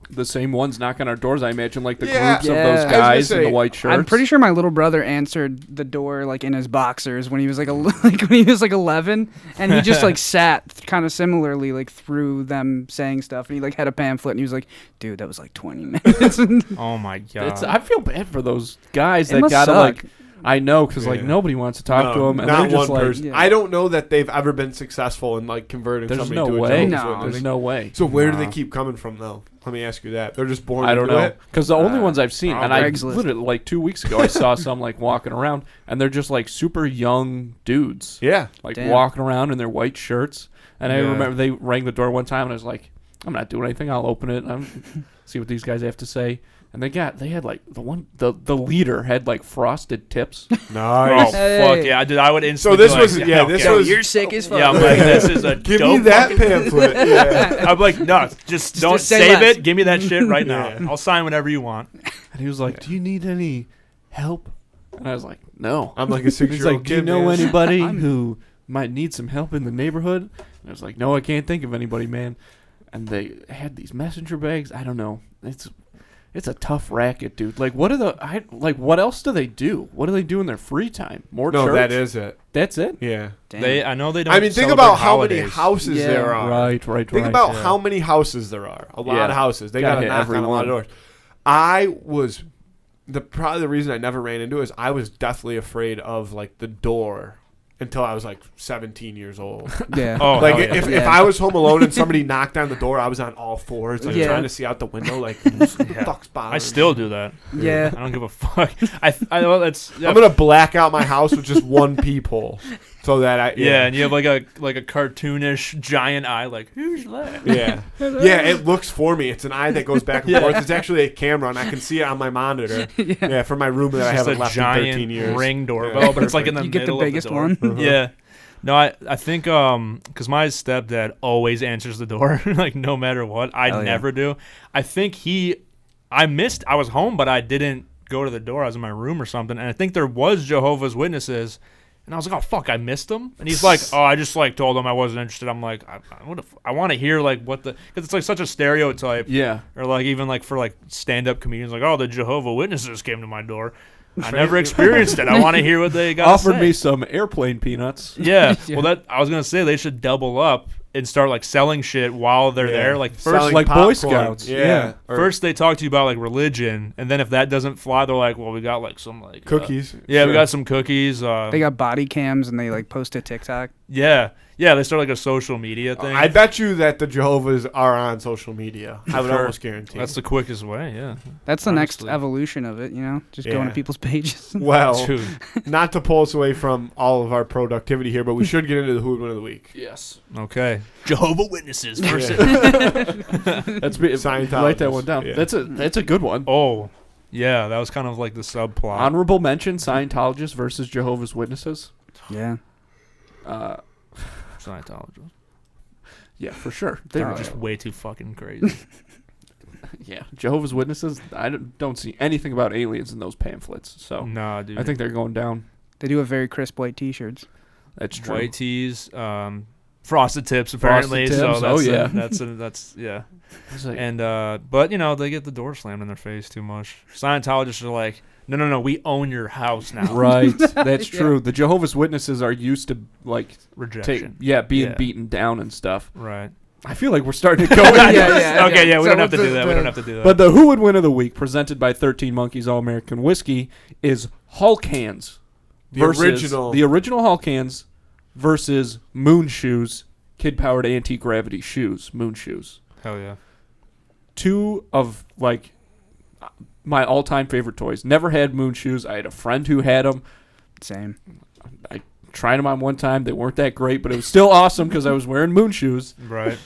the same ones knock on our doors. I imagine like the Yeah. groups Yeah. of I those was gonna guys in say, the white shirts. I'm pretty sure my little brother answered the door like in his boxers when he was like when he was like 11, and he just like sat kind of similarly like through them saying stuff, and he like had a pamphlet, and he was like, "Dude, that was like 20 minutes." oh my god. I feel bad for those guys It that must gotta suck. like. I know because like Yeah. nobody wants to talk to them, and not they're just one like, person. Yeah. I don't know that they've ever been successful in like converting "There's somebody no to a way. Jehovah's No. Witness. There's no way." So where do they Nah. keep coming from though? Let me ask you that. They're just born I don't into know it. because the only ones I've seen, and I Craigslist. literally like 2 weeks ago, I saw some like walking around, and they're just like super young dudes, Yeah. like Damn. walking around in their white shirts. And I Yeah. remember they rang the door one time, and I was like, "I'm not doing anything. I'll open it. See what these guys have to say." And they had like the leader had like frosted tips. oh Nice. Hey. fuck yeah, dude! I would instantly. So this be was like, yeah. okay. This was You're sick as fuck. Yeah, I'm like, this is a give dope me that fucking- pamphlet. Yeah. I'm like, no, just don't say save less. it. Give me that shit right now. Yeah. I'll sign whatever you want. And he was like, "Do you need any help?" And I was like, "No." I'm like a He's 6-year-old like, "Do kid. you know man. anybody who might need some help in the neighborhood?" And I was like, "No, I can't think of anybody, man." And they had these messenger bags. I don't know. It's a tough racket, dude. Like, what what else do they do? What do they do in their free time? More No, church? that is it. That's it? Yeah. I know they don't. I mean, think celebrate about how many holidays. houses Yeah. there are. Right. Think about how many houses there are. A lot Yeah. of houses. They Gotta got to hit knock every on a lot of one. doors. Probably the reason I never ran into it is I was deathly afraid of like the door until I was like 17 years old. Yeah. Oh, Like hell yeah. if Yeah. I was home alone and somebody knocked on the door, I was on all fours, like Yeah. trying to see out the window, like who the fuck's bothering I still do that. Yeah. I don't give a fuck. Well, that's me? I'm gonna black out my house with just one peephole, so that yeah, and you have like a cartoonish giant eye. Like, who's that? yeah. It looks for me. It's an eye that goes back and forth. It's actually a camera, and I can see it on my monitor. Yeah, for my room that I It's haven't just left a in giant 13 years. ring doorbell, Yeah. but it's like in the You get the middle of biggest door. one? Yeah. No, I think because my stepdad always answers the door, like no matter what. I Hell yeah. never do. I think I was home, but I didn't go to the door. I was in my room or something, and I think there was Jehovah's Witnesses. And I was like, oh, fuck, I missed them? And he's like, oh, I just, like, told him I wasn't interested. I'm like, I want to hear, like, because it's, like, such a stereotype. Yeah. Or, like, even, like, for, like, stand-up comedians, like, oh, the Jehovah Witnesses came to my door. I never experienced it. I want to hear what they got to Offered say. me some airplane peanuts. Yeah. Yeah. Well, I was going to say they should double up and start, like, selling shit while they're there. Like, first, Selling like Boy popcorn. Scouts. Yeah. Or first they talk to you about, like, religion. And then if that doesn't fly, they're like, well, we got, like, some, like... cookies. yeah, we Sure. got some cookies. They got body cams and they like post to TikTok. Yeah. Yeah, they start like a social media thing. I bet you that the Jehovah's are on social media. I would Sure. almost guarantee. That's the quickest way, yeah. That's the next Honestly. evolution of it, you know? Just going Yeah. to people's pages. well, Dude. not to pull us away from all of our productivity here, but we should get into the Who Would Win of the Week. Yes. Okay. Jehovah Witnesses versus. That's Scientologists. write that one down. Yeah. That's a good one. Oh, yeah, that was kind of like the subplot. Honorable mention: Scientologists versus Jehovah's Witnesses. Yeah. Scientologist. Yeah, for sure. They They're were just way too fucking crazy. yeah. Jehovah's Witnesses. I don't see anything about aliens in those pamphlets. So Nah, dude. I think they're going down. They do have very crisp white t-shirts. That's true. white tees, frosted tips apparently. Frosted So tips, that's oh, yeah. that's yeah. It's like, And but you know they get the door slammed in their face too much. Scientologists are like, no, we own your house now. right. That's Yeah. true. The Jehovah's Witnesses are used to like Rejection. being Yeah. beaten down and stuff. Right. I feel like we're starting to go. Yeah. Okay, yeah, we So don't have to what's do that. the- We don't have to do that. But the Who Would Win of the Week, presented by 13 Monkeys All American Whiskey, is Hulk Hands. The versus original. The original Hulk Hands versus Moon Shoes kid-powered anti-gravity shoes, moon shoes. Hell yeah. Two of like my all-time favorite toys. Never had moon shoes. I had a friend who had them. Same. I tried them on one time. They weren't that great, but it was still awesome because I was wearing moon shoes. Right.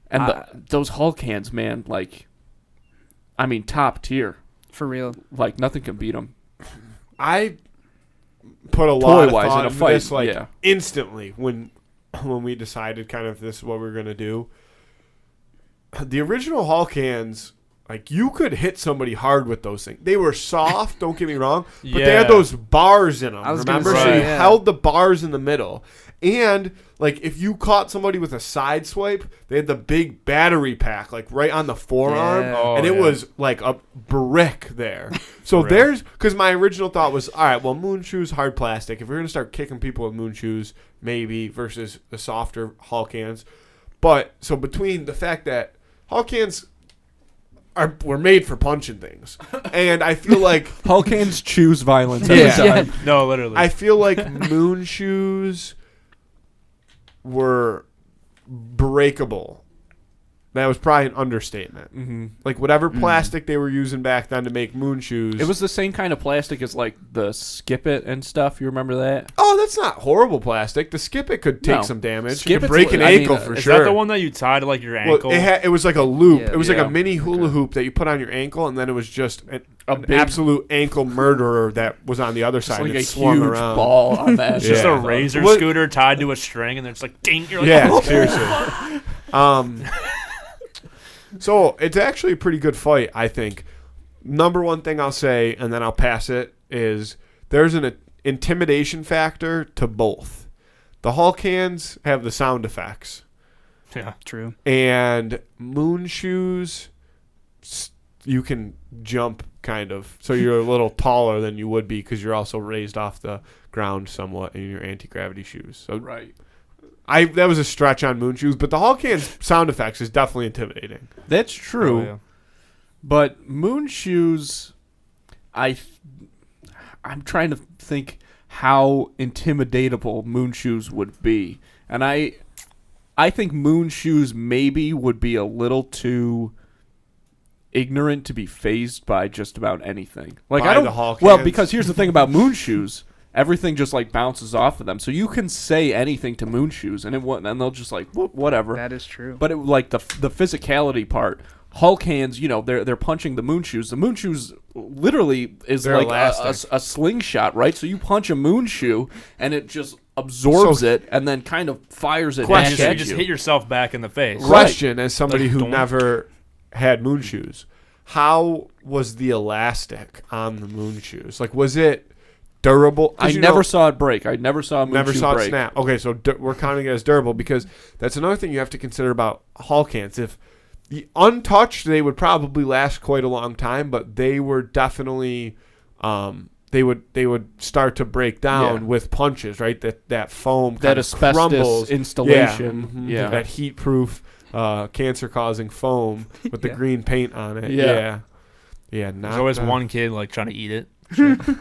And those Hulk hands, man, like, I mean, top tier. For real. Like, nothing can beat them. I put a lot of Toy-wise thought in a into fight, this, like, yeah. instantly when we decided kind of this is what we were going to do. The original Hulk hands, like, you could hit somebody hard with those things. They were soft, don't get me wrong, but they had those bars in them, remember? Say, so you yeah. held the bars in the middle. And, like, if you caught somebody with a side swipe, they had the big battery pack, like, right on the forearm. Yeah. Oh, and it yeah. was, like, a brick there. So Correct. there's, because my original thought was, all right, well, moon shoes, hard plastic. If we're going to start kicking people with moon shoes, maybe, versus the softer Hulk hands. But, so between the fact that Hulk hands were made for punching things. And I feel like Hulk hands choose violence Yeah. every time. No, literally. I feel like moon shoes were breakable. That was probably an understatement. Mm-hmm. Like whatever plastic they were using back then to make moon shoes. It was the same kind of plastic as, like, the Skip It and stuff. You remember that? Oh, that's not horrible plastic. The Skip It could take No. some damage. Skip It could It's break an I mean, ankle for Is sure. that the one that you tie to like your Well, ankle? it was like a loop. Yeah. It was like Yeah. a mini hula hoop that you put on your ankle, and then it was just an big- absolute ankle murderer that was on the other It's side. like and a it swung huge around. ball on that. It's just Yeah. a razor What- scooter tied to a string, and then it's like ding. You're like, Yeah, oh. seriously. So it's actually a pretty good fight, I think. Number one thing I'll say, and then I'll pass it, is there's an intimidation factor to both. The Hulk hands have the sound effects, Yeah. True. and moon shoes, you can jump kind of. So you're a little taller than you would be because you're also raised off the ground somewhat in your anti-gravity shoes. So Right. that was a stretch on moon shoes, but the Hulk hands sound effects is definitely intimidating. That's true. Oh, yeah. But moon shoes, I'm trying to think how intimidatable moon shoes would be, and I think moon shoes maybe would be a little too ignorant to be phased by just about anything. Like By I don't. the Hulk Well, hands? because here's the thing about moon shoes. Everything just like bounces off of them, so you can say anything to moon shoes, and and they'll just like whatever. That is true. But it like the physicality part. Hulk hands, they're punching the moon shoes. The moon shoes literally is They're like elastic. a slingshot, right? So you punch a moon shoe, and it just absorbs So- it, and then kind of fires it Question. back You at just you. hit yourself back in the face. Question, as somebody Like, who don't- never had moon shoes, how was the elastic on the moon shoes? Like, was it durable? 'Cause I you never know- saw it break. I never saw a moon never shoe saw break. it snap. Okay, so we're counting it as durable because that's another thing you have to consider about Hulk hands. If the untouched, they would probably last quite a long time, but they were definitely they would start to break down Yeah. with punches, right? That foam That kind of asbestos crumbles. installation. Mhm. Yeah. That heat-proof, cancer-causing foam with the Yeah. green paint on it. Yeah. Yeah. There's always one kid like trying to eat it.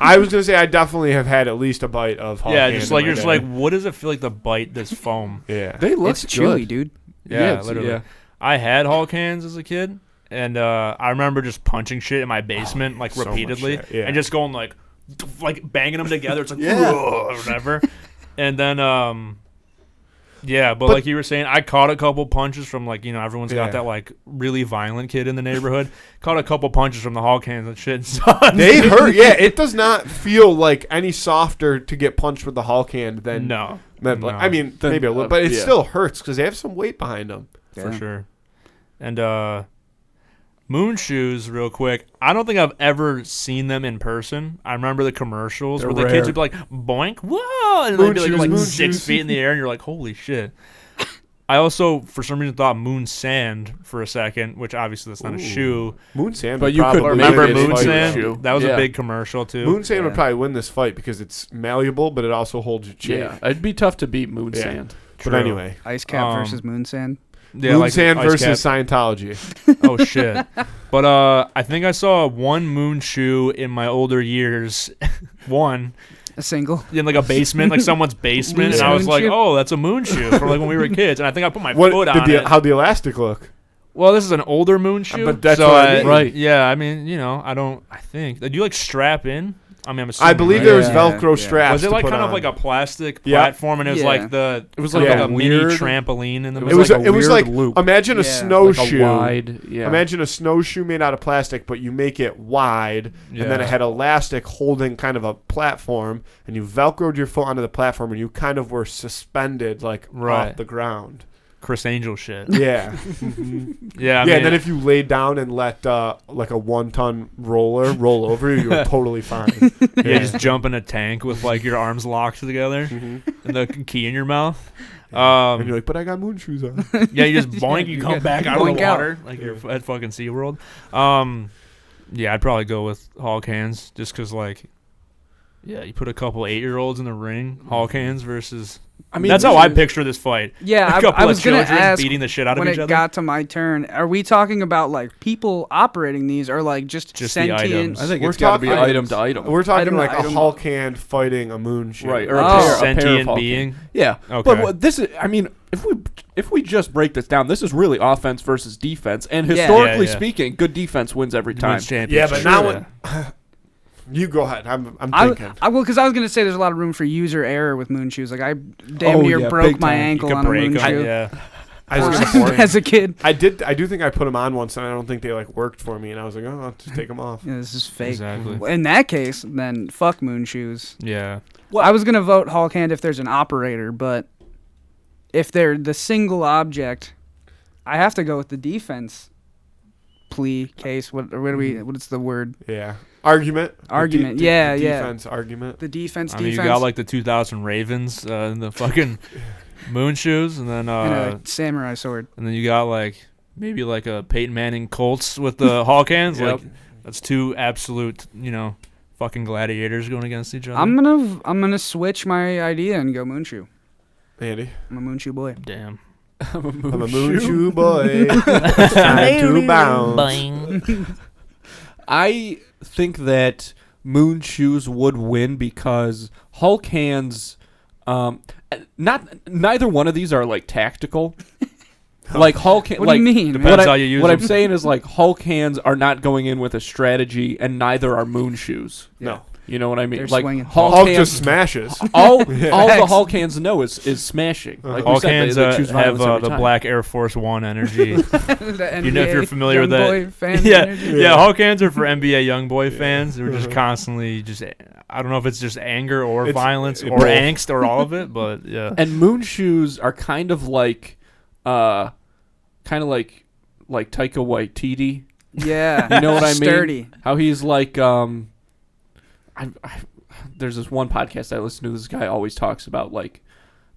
I was gonna say I definitely have had at least a bite of Hulk Yeah, hand just in like my you're just day. like, what does it feel like to bite this foam? Yeah. They look It's chewy, good. dude. Yeah, it's- literally. yeah. I had Hulk hands as a kid, and I remember just punching shit in my basement like so much repeatedly, shit, yeah. and just going like banging them together. It's like Yeah. or whatever, and then yeah, but like you were saying, I caught a couple punches from like everyone's Yeah. got that like really violent kid in the neighborhood. Caught a couple punches from the Hulk hands and shit. Son. They hurt. Yeah, it does not feel like any softer to get punched with the Hulk hand than. No, than no. I mean, Then, maybe a little, but it yeah. still hurts because they have some weight behind them. for Yeah. sure. And moon shoes, real quick. I don't think I've ever seen them in person. I remember the commercials They're where the kids rare. would be like, boink, whoa, and Moon they'd be shoes, like moon 6 shoes. feet in the air, and you're like, holy shit. I also, for some reason, thought moon sand for a second, which obviously that's not a shoe. Moon Sand, But would you could probably Remember win this moon fight. sand? shoe. That was Yeah. a big commercial too. Moon Sand would Yeah. probably win this fight because it's malleable, but it also holds your chin. Yeah, it'd be tough to beat moon Yeah. sand. But True. anyway, Ice cap Um, versus moon sand. Yeah, Moon like Sand ice versus cap. Scientology. Oh shit! But I think I saw one moon shoe in my older years. One, A single. in like a basement, like someone's basement, Loose and I was moon like, shoe? oh, that's a moon shoe from like when we were kids, and I think I put my foot on it. How'd the elastic look? Well, this is an older moon shoe, But that's so what I mean. Right. Yeah, I mean, I think. Do you like strap in? I mean, I'm assuming. I believe right? there was Yeah. Velcro Yeah. straps. Was it to like put kind of on. like a plastic Yeah. platform, and it was Yeah. like the It was like like a a mini weird- trampoline in the it middle. was like a it was weird like loop. imagine a Yeah. Like snowshoe. a wide. Yeah. Imagine a snowshoe made out of plastic, but you make it wide, and then Yeah. it had elastic holding kind of a platform, and you velcroed your foot onto the platform, and you kind of were suspended like Right. off the ground. Chris Angel shit. Yeah, Yeah, I yeah. mean, And then if you laid down and let like a 1-ton roller roll over you, you're totally fine. yeah, just jump in a tank with like your arms locked together Mhm. and the key in your mouth. And you're like, but I got moon shoes on. Yeah, you just boink, you you come get- back out of the boink out. water like you're at fucking SeaWorld. Yeah, I'd probably go with Hulk hands just because, like, yeah, you put a couple 8-year-olds in the ring, Hulk hands versus. I mean, that's how I picture this fight. Yeah, A couple I was of gonna children ask beating the shit out of when each it other. got to my turn. Are we talking about like people operating these, or like just Just the sentient? items. I think We're it's got to be talking- item to item. We're talking Item to like a item. Hulk hand fighting a moon shoe. Right, or Oh. a pair of Sentient Hulk being. hands. Yeah. Okay. But what this is, I mean, if we just break this down, this is really offense versus defense, and Yeah. historically Yeah, yeah. speaking, good defense wins every time. Wins Yeah, championships. but now Yeah. you go ahead. I'm I thinking. will, because I was gonna say there's a lot of room for user error with moon shoes. Like I damn Oh, near yeah, broke big my time. You ankle could on a break moon them. shoe Yeah. I was gonna as a kid. I do think I put them on once, and I don't think they like worked for me. And I was like, oh, I'll just take them off. Yeah, this is fake. Exactly. Well, in that case, then fuck moon shoes. Yeah. Well- I was gonna vote Hulk hand if there's an operator, but if they're the single object, I have to go with the defense plea case. What is the word? Yeah. Argument. Argument. The Yeah, yeah. Defense argument. The defense. I mean, defense. you got like the 2000 Ravens in the fucking moon shoes, and then and a samurai sword. and then you got like maybe like a Peyton Manning Colts with the Hulk hands. Yep. Like that's two absolute, fucking gladiators going against each other. I'm gonna switch my idea and go moon shoe. Andy. I'm a moon shoe boy. Damn. I'm a moon shoe boy. It's time to bounce. I think that moon shoes would win because Hulk hands, neither one of these are like tactical. Like Hulk, What do you mean? Depends What, how you use what I'm them. saying is like Hulk hands are not going in with a strategy, and neither are moon shoes. No. You know what I mean? They're like swinging. Hulk hands, just smashes. all the Facts. Hulk hands know is smashing. Like we Hulk said, hands they choose have violence every the black. Black Air Force One energy. The You know, if you're NBA familiar with young that- boy fan yeah, energy. yeah. Hulk hands are for NBA young boy fans who are just constantly I don't know if it's just anger or It's- violence it or both. angst or all of it, but yeah. And moon shoes are kind of like Taika Waititi. Yeah, You know what I mean? Sturdy. How he's like, there's this one podcast I listen to. This guy always talks about like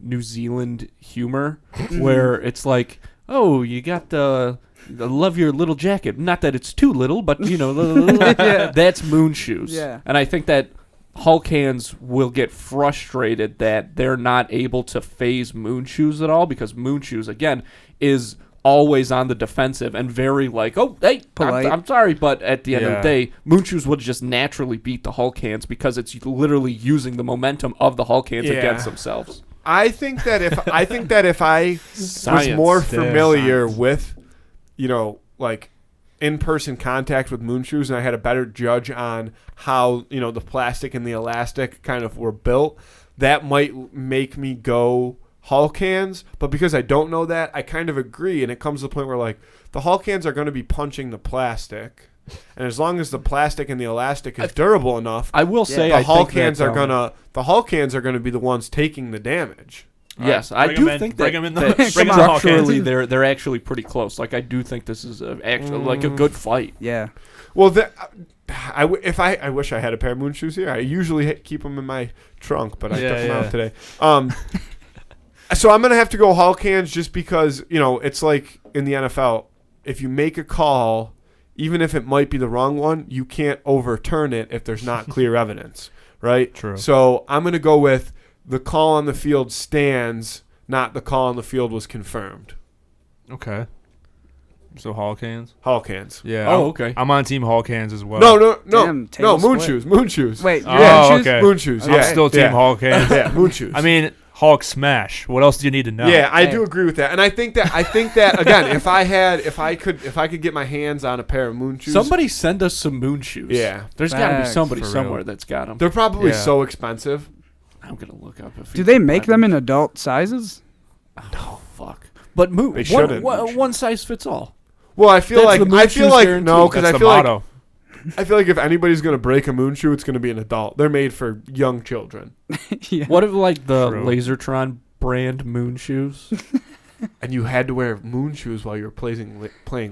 New Zealand humor, where it's like, oh, you got I love your little jacket. Not that it's too little, but Yeah. that's moon shoes. Yeah. And I think that Hulk hands will get frustrated that they're not able to phase moon shoes at all, because moon shoes again is always on the defensive and very like, oh, hey, Polite. I'm sorry, but at the end of Yeah. the day, moon shoes would just naturally beat the Hulk hands because it's literally using the momentum of the Hulk hands Yeah. against themselves. I think that if I was Science. more Damn. familiar with, like in-person contact with moon shoes, and I had a better judge on how the plastic and the elastic kind of were built, that might make me go Hulk hands. But because I don't know that, I kind of agree, and it comes to the point where like the Hulk hands are going to be punching the plastic, and as long as the plastic and the elastic is durable enough, I will say the I Hulk think hands that, are gonna be the ones taking the damage. Yes, All right, I bring do 'em in, think bring that, 'em in the- that bring 'em in the Hulk hands. structurally they're actually pretty close. Like I do think this is actually like a good fight. Yeah. Well, I wish I had a pair of moon shoes here. I usually keep them in my trunk, but I Yeah, took them yeah. out today. So I'm gonna have to go Hulk hands just because it's like in the NFL. If you make a call, even if it might be the wrong one, you can't overturn it if there's not clear evidence, right? True. So I'm gonna go with the call on the field stands, not the call on the field was confirmed. Okay. So Hulk hands. Hulk hands. Yeah. Oh, okay. I'm on Team Hulk hands as well. No, Damn, table Moon split. shoes. Moon shoes. Wait, Oh, you're choose? okay. Moon shoes. I'm Yeah. still Team Hulk hands. Yeah, moon shoes. I mean, Hulk smash. What else do you need to know? Yeah, I Hey. do agree with that, and I think that again, if I could get my hands on a pair of moon shoes, Somebody send us some moon shoes. Yeah. There's got to be Facts. somebody For real. somewhere that's got them. they're probably Yeah. so expensive. I'm gonna look up if Do they make them in adult sizes? No, fuck. But They shouldn't. one size fits all. Well, I feel That's the moon shoes guarantee. no, because That's I the feel motto. I feel like if anybody's gonna break a moon shoe, it's gonna be an adult. They're made for young children, Yeah. What if like the True. Lasertron brand moon shoes? and you had to wear moon shoes while you were playing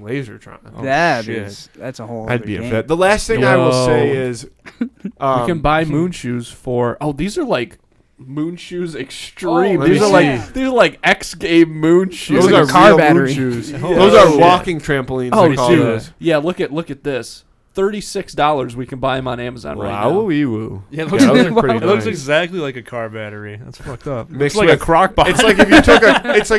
Lasertron. Oh, That's shit. a whole I'd other be a game. fit. The last thing I will say Yo. is, We can buy moon shoes for. Oh, these are like moon shoes extreme. let me These are like X game moon shoes. those like are a car real battery. moon shoes. Yeah. Those Oh, are shit. walking trampolines. Oh, they call dude. those. Yeah, look at this. $36. We can buy them on Amazon right now. Wow-wee-woo. Yeah, it Yeah, those are looks, pretty it looks nice. exactly like a car battery. That's fucked up. Mixed It's like a with- crock pot. It's like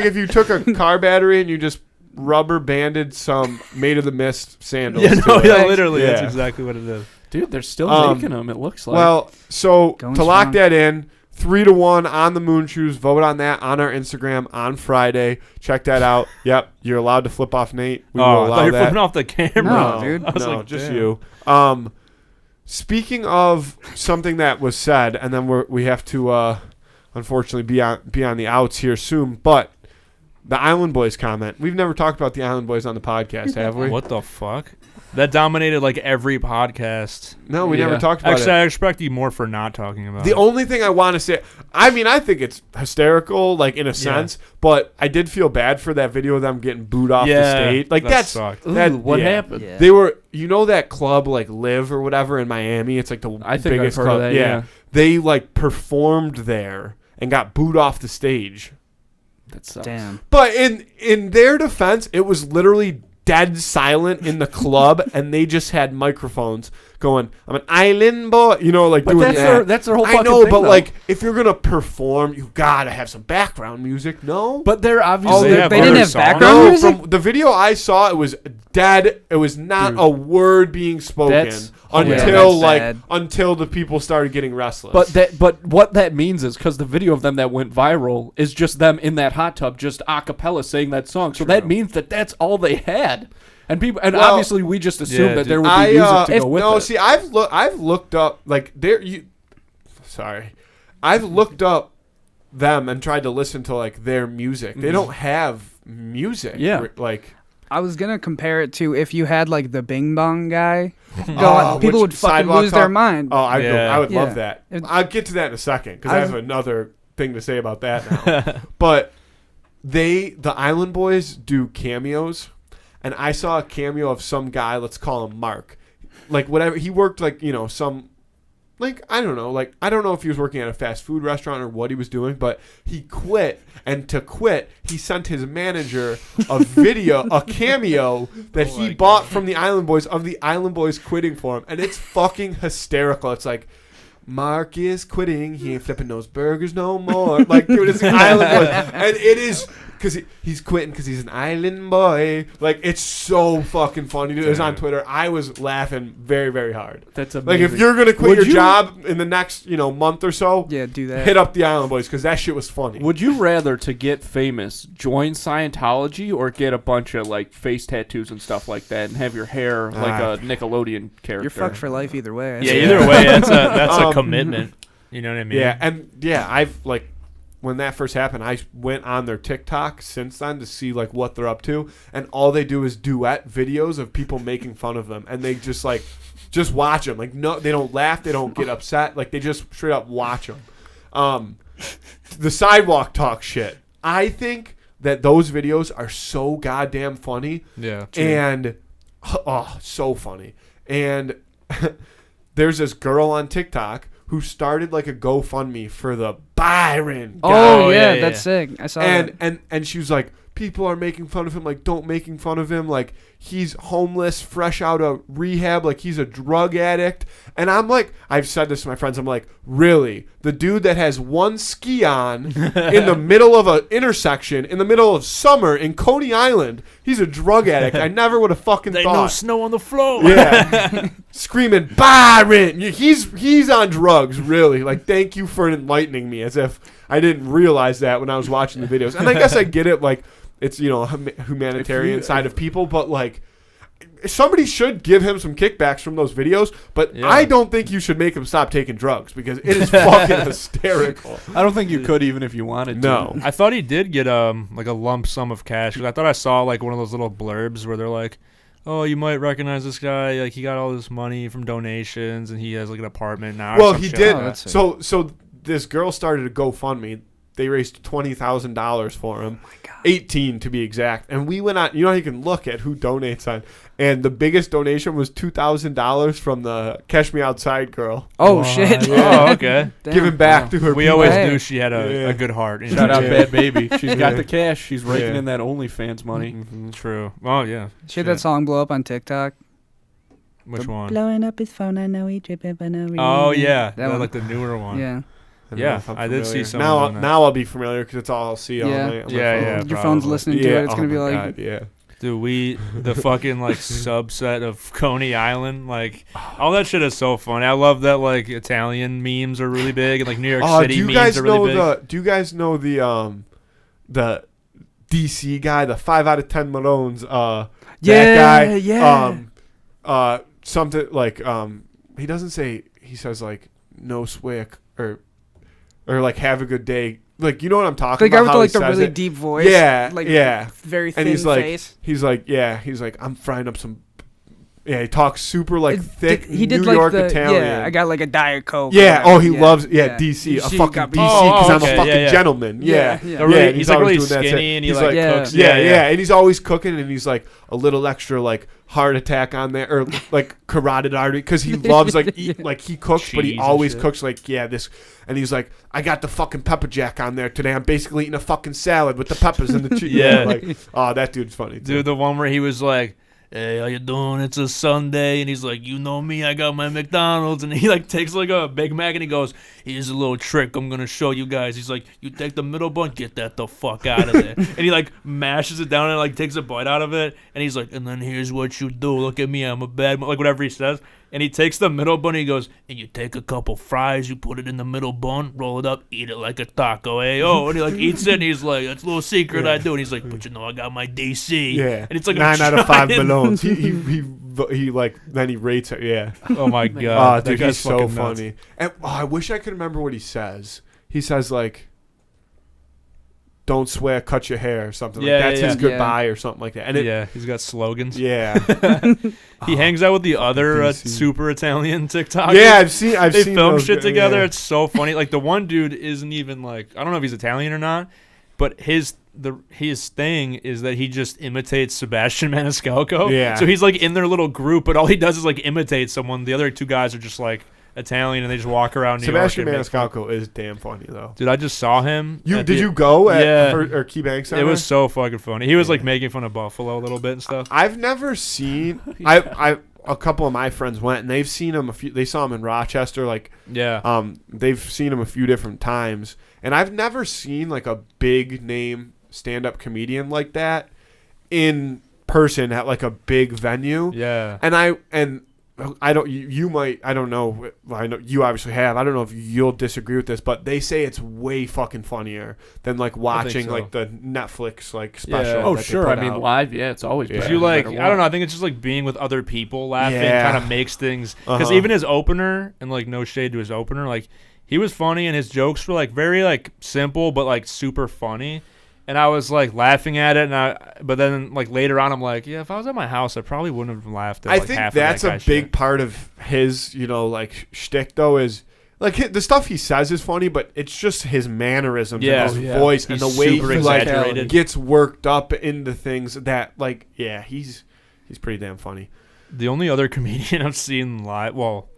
if you took a car battery and you just rubber banded some Made of the Mist sandals. yeah, no, to it. yeah, literally, that's Yeah. exactly what it is. Dude, they're still Um, making them. It looks like. Well, so Going to lock strong. that in, 3-1 on the moon shoes. Vote on that on our Instagram on Friday. Check that out. Yep, you're allowed to flip off Nate. We will I thought allow you were that. flipping off the camera. No, dude. I was No, like, just damn. you. Speaking of something that was said, and then we have to unfortunately be on the outs here soon. But the Island Boys comment. We've never talked about the Island Boys on the podcast, have we? What the fuck? That dominated like every podcast. No, we Yeah. never talked about Actually, it. I expect you more for not talking about The it. only thing I want to say, I mean, I think it's hysterical, like in a sense, but I did feel bad for that video of them getting booed off the stage. Like that that's sucked. Ooh, that. what yeah. happened? Yeah. They were, that club like Live or whatever in Miami. It's like the I think I've biggest heard club. of that. Yeah. They like performed there and got booed off the stage. That sucks. Damn. But in their defense, it was literally dead silent in the club, and they just had microphones going, "I'm an island boy," like But doing that's that. their whole I fucking know, thing, but though. like if you're gonna perform, you gotta have some background music. No, But they're obviously. they have they didn't other have songs? background no. music? From the video I saw, it was dead. It was not Dude. a word being spoken That's- until Yeah, that's sad. until the people started getting restless. But what that means is because the video of them that went viral is just them in that hot tub, just a cappella saying that song. So that means that that's all they had, and people, and Well, obviously we just assumed yeah, that there dude. would be music to go with no, it. see, I've looked up like I've looked up them and tried to listen to like their music. They don't have music. Yeah. like I was gonna compare it to if you had like the Bing Bong guy. Oh, People which would fucking sidewalk lose their talk? mind. Oh, I Yeah. would love Yeah. that. It- I'll get to that in a second because I I've- have another thing to say about that now. But the Island Boys do cameos, and I saw a cameo of some guy. Let's call him Mark. Like whatever he worked like some. Like, I don't know. Like, I don't know if he was working at a fast food restaurant or what he was doing, but he quit. And to quit, he sent his manager a cameo that he bought from the Island Boys of the Island Boys quitting for him. And it's fucking hysterical. It's like, Mark is quitting. He ain't flipping those burgers no more. Like, dude, it's the Island Boys. And it is, because he's quitting because he's an island boy. Like, it's so fucking funny. Dude. It was on Twitter. I was laughing very, very hard. That's Like, amazing. if you're going to quit Would your you- job in the next, month or so, Yeah, do that. hit up the Island Boys because that shit was funny. Would you rather to get famous join Scientology or get a bunch of like face tattoos and stuff like that and have your hair like a Nickelodeon character? You're fucked for life either way. Yeah, either way, that's a Um, commitment. You know what I mean? Yeah, and I've like when that first happened, I went on their TikTok since then to see like what they're up to, and all they do is duet videos of people making fun of them, and they just watch them. Like no, they don't laugh, they don't get upset, like they just straight up watch them. The sidewalk talk shit. I think that those videos are so goddamn funny. Yeah. And so funny. And there's this girl on TikTok who started like a GoFundMe for the Byron guy. Oh, Oh, yeah, yeah, that's yeah. sick. I saw that. and she was like, people are making fun of him. Like, don't making fun of him. Like, he's homeless, fresh out of rehab. Like, he's a drug addict. And I'm like, I've said this to my friends. I'm like, really? The dude that has one ski on in the middle of an intersection in the middle of summer in Coney Island, he's a drug addict. I never would have fucking There thought. ain't no snow on the floor. Yeah. Screaming, Byron! He's on drugs, really. Like, thank you for enlightening me, as if I didn't realize that when I was watching the videos. And I guess I get it, like, it's, you know, a humanitarian side of people, but, like, somebody should give him some kickbacks from those videos, but Yeah. I don't think you should make him stop taking drugs, because it is fucking hysterical. I don't think you could even if you wanted to. No. I thought he did get like a lump sum of cash, because I thought I saw like one of those little blurbs where they're like, oh, you might recognize this guy, like he got all this money from donations and he has like an apartment now. Well, or some he shit did. like that. So this girl started a GoFundMe. They raised $20,000 for him. Oh my God. 18 to be exact. And we went on, you know how you can look at who donates on. And the biggest donation was $2,000 from the Catch Me Outside girl. Oh, What? shit. Oh, okay. Damn. Giving back to her We people. always Hey. knew she had Yeah. a good heart. you know? Shout out Yeah. Bad Baby. She's got Yeah. the cash. She's raking Yeah. in that OnlyFans money. Mhm. True. Oh yeah. She had that song blow up on TikTok. Which one? Blowing up his phone, I know he tripping, but no reason. Oh yeah, That one. like the newer one. Yeah. don't Yeah, know if I'm I did see familiar. someone Now, doing that. now I'll be familiar because it's all I'll see all Yeah. night on my Yeah, phone. yeah. Your phone's probably. listening to it. It's oh going to be my like, God, yeah. Dude, the fucking like subset of Coney Island, like all that shit is so funny. I love that like Italian memes are really big and like New York City do you memes guys are know really big. do you guys know the DC guy, the 5 out of 10 Malones, that Yeah, guy, yeah. something like he doesn't say, he says like no swick or like have a good day, like, you know what I'm talking the guy about, with how like he the says really it? deep voice. Yeah, Like, yeah. very thin And he's like, face. he's like I'm frying up some. Yeah, he talks super like thick He did New like York the, Italian. Yeah, I got like a Diet Coke. or Yeah. whatever. Oh, he loves. Yeah, DC. A She fucking got DC me. because I'm okay, a fucking yeah, yeah. gentleman. Yeah. Yeah, They're yeah. really- and he's like always really doing that. skinny and he He's like Yeah. cooks. Yeah, and he's always cooking, and he's like a little extra like heart attack on there, or like carotid artery, because he loves like eat, like he cooks, but he Cheese and always shit. cooks like this, and he's like, I got the fucking pepper jack on there today. I'm basically eating a fucking salad with the peppers and the cheese. Yeah. like, oh, that dude's funny. Too. Dude, the one where he was like, hey, how you doing? It's a Sunday. And he's like, you know me, I got my McDonald's. And he like takes like a Big Mac and he goes, here's a little trick I'm going to show you guys. He's like, you take the middle bun, get that the fuck out of there. And he like mashes it down and like takes a bite out of it. And he's like, and then here's what you do. Look at me, I'm a bad like whatever he says. And he takes the middle bun, he goes, and you take a couple fries, you put it in the middle bun, roll it up, eat it like a taco, eh? Oh, and he like eats it, and he's like, that's a little secret I do. And he's like, but you know, I got my DC. Yeah, And it's like 9 out of 5 giant- Malones. He like then he rates it. Yeah. Oh my Oh, god, dude, that he's guy's so fucking nuts. funny. And I wish I could remember what he says. He says like, "Don't swear, cut your hair," or something. Yeah, like that's yeah, his yeah. goodbye or something like that. And it, Yeah, he's got slogans. yeah, He hangs out with the other DC. super Italian TikToks. yeah. I've seen. They seen film those shit guys, together. yeah. It's so funny. Like the one dude isn't even like, I don't know if he's Italian or not, but his thing is that he just imitates Sebastian Maniscalco. Yeah. So he's like in their little group, but all he does is like imitate someone. The other two guys are just like Italian and they just walk around New Sebastian York. and make fun. Maniscalco is damn funny thoh. Dude, I just saw him. Did you go at Yeah. or Key Bank Center? It was so fucking funny. He was like Yeah. making fun of Buffalo a little bit and stuff. I've never seen. I a couple of my friends went and they've seen him They saw him in Rochester. Like Yeah. they've seen him a few different times, and I've never seen like a big name stand-up comedian like that in person at like a big venue. Yeah. And I don't. You might. I don't know. I know you obviously have. I don't know if you'll disagree with this, but they say it's way fucking funnier than like watching so. like the Netflix like special. Yeah. Oh, that they sure. put I mean, out. live, yeah, it's always Yeah. better. You no like, matter I don't know. what. I think it's just like being with other people laughing Yeah. kind of makes things. Because Uh-huh. even his opener, and like no shade to his opener, like he was funny and his jokes were like very like simple but like super funny. And I was like laughing at it, but then like later on, I'm like, yeah, if I was at my house, I probably wouldn't have laughed at I like think half that's of that a guy's big shit. part of his, like shtick though, is like the stuff he says is funny, but it's just his mannerisms Yeah. and his Yeah. voice and He's the way super he like exaggerated. gets worked up into things that like, yeah, he's pretty damn funny. The only other comedian I've seen live, well,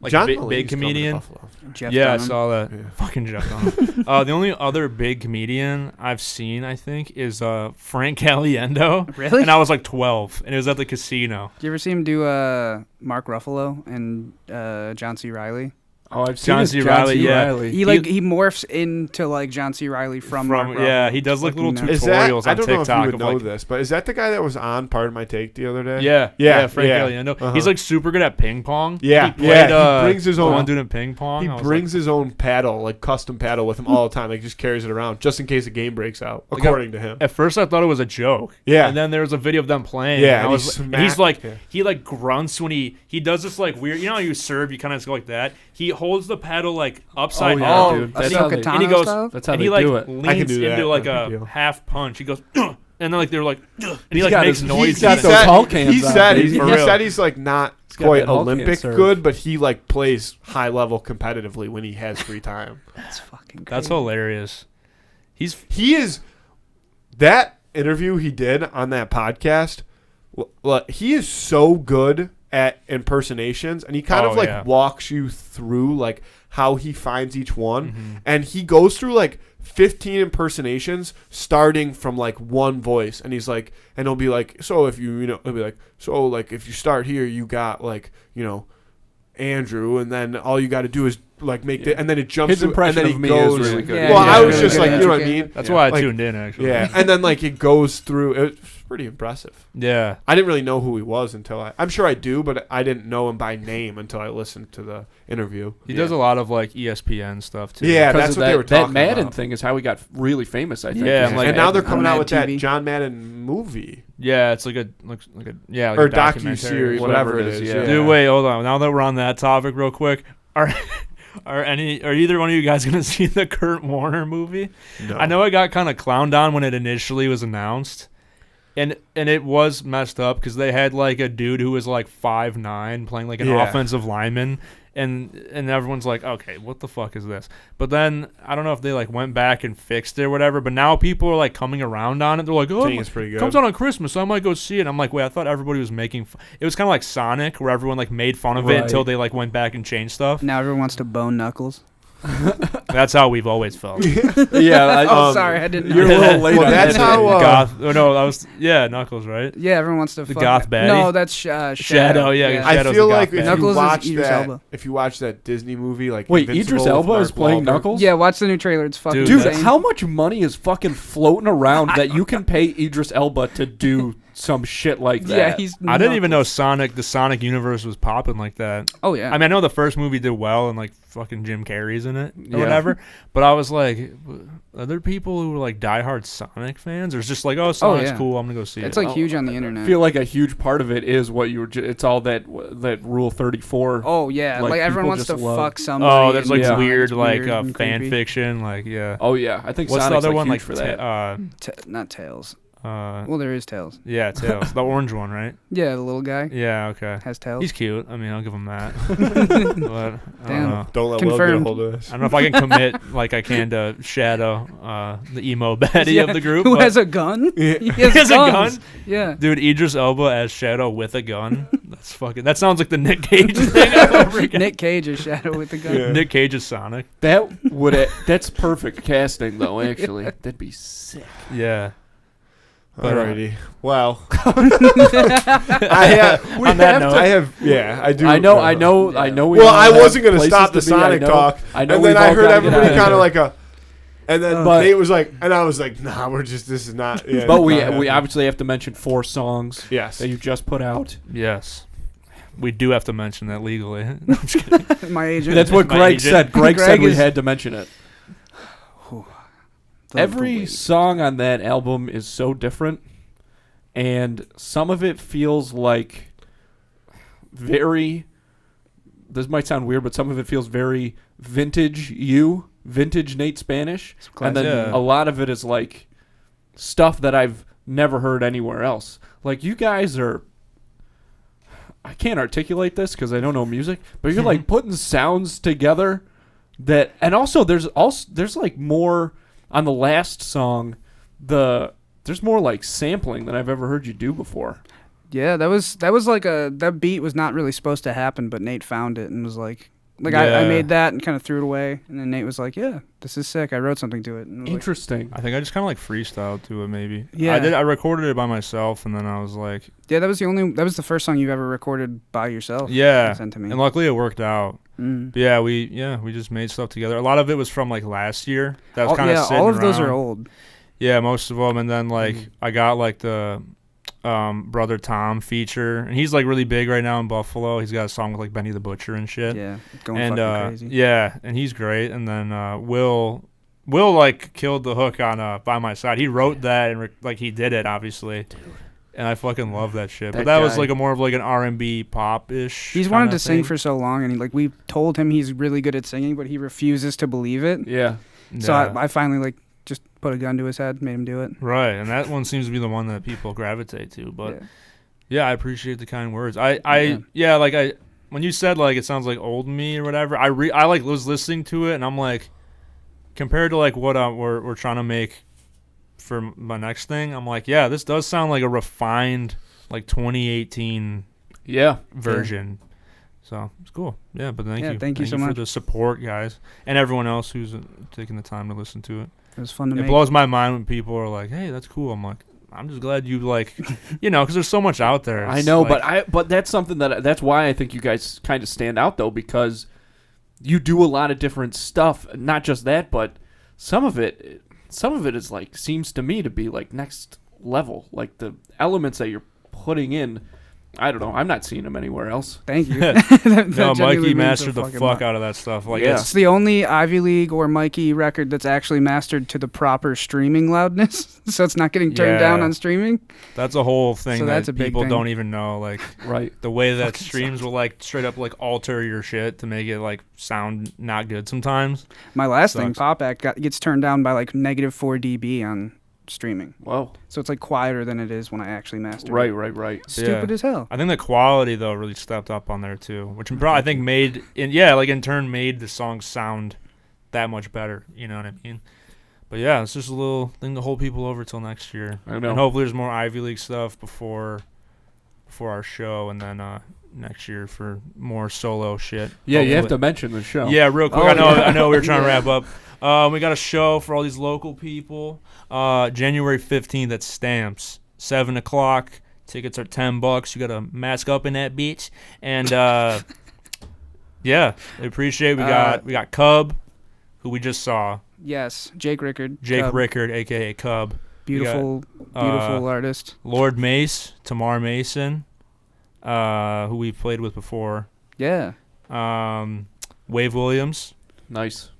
like John big Mulaney's coming to comedian. Buffalo. Jeff Yeah, I Dunham. saw that. Yeah. Fucking Jeff Dunham. The only other big comedian I've seen, I think, is Frank Caliendo. Really? And I was like 12, and it was at the casino. Did you ever see him do Mark Ruffalo and John C. Reilly? Oh, I've seen John his C. Reilly, yeah. He morphs into like John C. Reilly from Mark Ruffalo. Yeah, he does like Fucking little nuts. Is that? tutorials I on don't know if TikTok you would of know like. this, but is that the guy that was on Pardon My Take the other day? Yeah, Frank yeah. Caliendo. Uh-huh. He's like super good at ping pong. Yeah, he played, he brings his the own. one dude in ping pong. He I was brings his own paddle, like custom paddle, with him all the time. Like just carries it around just in case a game breaks out, Like, according to him. At first, I thought it was a joke. Yeah. And then there was a video of them playing. Yeah, And, and he's like, yeah. he like grunts when he does this like weird. You know how you serve, you kind of go like that. He holds the paddle like upside yeah, down. dude. a That's how they- Sokatano and he goes, style? That's how and they he like do it. I can leans do that. into like No big a deal. half punch. He goes, and then like they're like, and he He's like got makes his- noises. he's got and those shit. Hulk hands He on, said baby. he For real. said he's like not got quite that Hulk hand Olympic serve. good, but he like plays high level competitively when he has free time. That's fucking crazy. That's hilarious. He is that interview he did on that podcast. He is so good at impersonations, and he kind of like walks you through like how he finds each one, and he goes through like 15 impersonations starting from like one voice, and he's like, and he'll be like, so if he'll be like, so like if you start here, you got like Andrew, and then all you got to do is like make the, and then it jumps His to, impression and then of he me goes, is really good. Yeah, well, yeah, I was really just good like, you know what I educated. mean? That's why I Like, tuned in actually. Yeah, and then like it goes through. It was pretty impressive. Yeah. I didn't really know who he was until I'm sure I do, but I didn't know him by name until I listened to the interview. He does a lot of like ESPN stuff too. Yeah, Because that's of what they were talking That Madden about. thing is how he got really famous, I think. Yeah, Is I'm like- and now they're on coming out with Mad that TV. John Madden movie Yeah, it's like a like a or a documentary. docu-series, whatever it is. yeah. Dude, wait, hold on. Now that we're on that topic, real quick, are either one of you guys gonna see the Kurt Warner movie? No. I know it got kind of clowned on when it initially was announced, and it was messed up because they had like a dude who was like 5'9" playing like an Yeah. offensive lineman, and everyone's like, okay, what the fuck is this? But then I don't know if they like went back and fixed it or whatever. But now people are like coming around on it. They're like, oh, I think it's pretty good. comes out on Christmas, so I might go see it. I'm like, wait, I thought everybody was making. It was kind of like Sonic, where everyone like made fun of it Right. until they like went back and changed stuff. Now everyone wants to bone Knuckles. That's how we've always felt. Yeah. Oh, sorry, I didn't know. You're a little late. Well, on that's that. how, Goth. Oh, no, that was Knuckles, right? Yeah, everyone wants to. The fuck goth it. baddie? No, that's Shadow. Shadow, yeah, I Shadow's feel the like goth if bad. Knuckles you is watch Idris that, Elba. if you watch that Disney movie, like Wait, Invincible Idris Elba with is Mark playing Wahlberg. Knuckles? Yeah, watch the new trailer. It's fucking Dude, Dude, insane. how much money is fucking floating around that you can pay Idris Elba to do some shit like that? Yeah, he's. I didn't even know Knuckles. the Sonic universe was popping like that. Oh yeah. I mean, I know the first movie did well and like fucking Jim Carrey's in it or Yeah. whatever, but I was like, are there people who are like diehard Sonic fans, or it's just like, oh, Sonic's yeah. cool, I'm gonna go see It's it? like huge on the I internet. feel like a huge part of it is what you were. It's all that Rule 34. Oh yeah, like, like everyone people wants to just love- fuck somebody. Oh, there's like Yeah. weird It's like weird and fan creepy. fiction, like yeah. Oh yeah, I think What's Sonic's the other like one huge like for that. Not Tails. Well, there is Tails. Yeah, Tails, the orange one, right? Yeah, the little guy Yeah, okay. has Tails. He's cute. I mean, I'll give him that. But I don't Damn. know. Don't let Will get a Confirmed. hold of this. I don't know if I can commit like I can to Shadow, the emo baddie Yeah, of the group. Who but- has a gun? He has, has a guns. gun? Yeah. Dude, Idris Elba as Shadow with a gun. That's fucking. That sounds like the Nick Cage thing I've ever again. Nick Cage is Shadow with the gun. Yeah. Nick Cage is Sonic. That would. That's perfect casting, though. Actually, that'd be sick. Yeah. Alrighty. Well, I have. On that note, I have. Yeah, I do. I know. I know. We Well, all I have wasn't gonna places stop the to be, I Sonic know. talk, I know. and then we've I all heard gotta get everybody out of kind of here. like a. And then But- Nate was like, and I was like, nah, this is not. Yeah, But it's we not happening. obviously have to mention 4 songs Yes. that you just put out. yes, we do have to mention that legally. No, I'm just kidding. My agent. That's what My Greg agent. said. Greg said Greg we is- had to mention it. Every weight. song on that album is so different, and some of it feels like very. This might sound weird, but some of it feels very vintage vintage Nate Spanish, and then Yeah. a lot of it is like stuff that I've never heard anywhere else. Like you guys are. I can't articulate this because I don't know music, but you're like putting sounds together that, and also there's like more on the last song. There's more like sampling than I've ever heard you do before. Yeah, that was like that beat was not really supposed to happen, but Nate found it and was like I Yeah. made that and kind of threw it away, and then Nate was like, "Yeah, this is sick. I wrote something to it." And I was like, Interesting. I think I just kind of like freestyled to it, maybe. Yeah. I recorded it by myself, and then I was like, yeah, that was the first song you've ever recorded by yourself. yeah. and sent to me. And luckily it worked out. Mm. But yeah, we just made stuff together. A lot of it was from like last year. That was kind of sitting all of those are around. old. Yeah, most of them. And then like I got like the Brother Tom feature, and he's like really big right now in Buffalo. He's got a song with like Benny the Butcher and shit. Yeah, going And fucking crazy. yeah, and he's great. And then Will like killed the hook on By My Side. He wrote that and like he did it obviously. And I fucking love that shit. But that was guy. like a more of like an R&B pop-ish. He's wanted kinda to sing thing. for so long, and we told him he's really good at singing, but he refuses to believe it. Yeah. So Yeah. I finally like just put a gun to his head, made him do it. Right, and that one seems to be the one that people gravitate to. But Yeah. yeah, I appreciate the kind words. When you said like it sounds like old me or whatever, I like was listening to it and I'm like, compared to like what we're trying to make for my next thing, I'm like, yeah, this does sound like a refined like 2018 Yeah. version. So it's cool. Yeah, but thank Yeah, you. thank you so for much. the support, guys, and everyone else who's taking the time to listen to it. It was fun to It make. blows my mind when people are like, "Hey, that's cool." I'm like, I'm just glad you like, because there's so much out there. I It's know, like- but that's something that's why I think you guys kind of stand out though, because you do a lot of different stuff. Not just that, but some of it is like seems to me to be like next level. Like the elements that you're putting in, I don't know. I'm not seeing them anywhere else. Thank you. no, That Mikey genuinely means mastered the fucking fuck lot. out of that stuff. Like, Yeah. It's the only Ivy League or Mikey record that's actually mastered to the proper streaming loudness, so it's not getting turned down Yeah. on streaming. that's a whole thing So that that's a big people thing. don't even know. Like Right. the way that Fucking streams will like straight up like alter your shit to make it like sound not good sometimes. My last thing, Sucks. Pop Act, gets turned down by like -4 dB on streaming, Whoa. so it's like quieter than it is when I actually master. Right. it. Right. Stupid Yeah. as hell. I think the quality though really stepped up on there too, which I think in turn made the song sound that much better. You know what I mean? But yeah, it's just a little thing to hold people over till next year. I know. And hopefully there's more Ivy League stuff before our show, and then next year for more solo shit. Yeah, you have Hopefully. to mention the show. Yeah, real quick. Oh, I know we were trying to Yeah. wrap up. We got a show for all these local people. January 15th at Stamps, 7 o'clock. Tickets are $10. You got to mask up in that bitch. And yeah, I appreciate it. We got Cub, who we just saw. Yes, Jake Rickard. Jake Cub, Rickard, aka Cub. beautiful artist. Lord Mace, Tamar Mason, who we've played with before. Yeah, Wave Williams, Nice.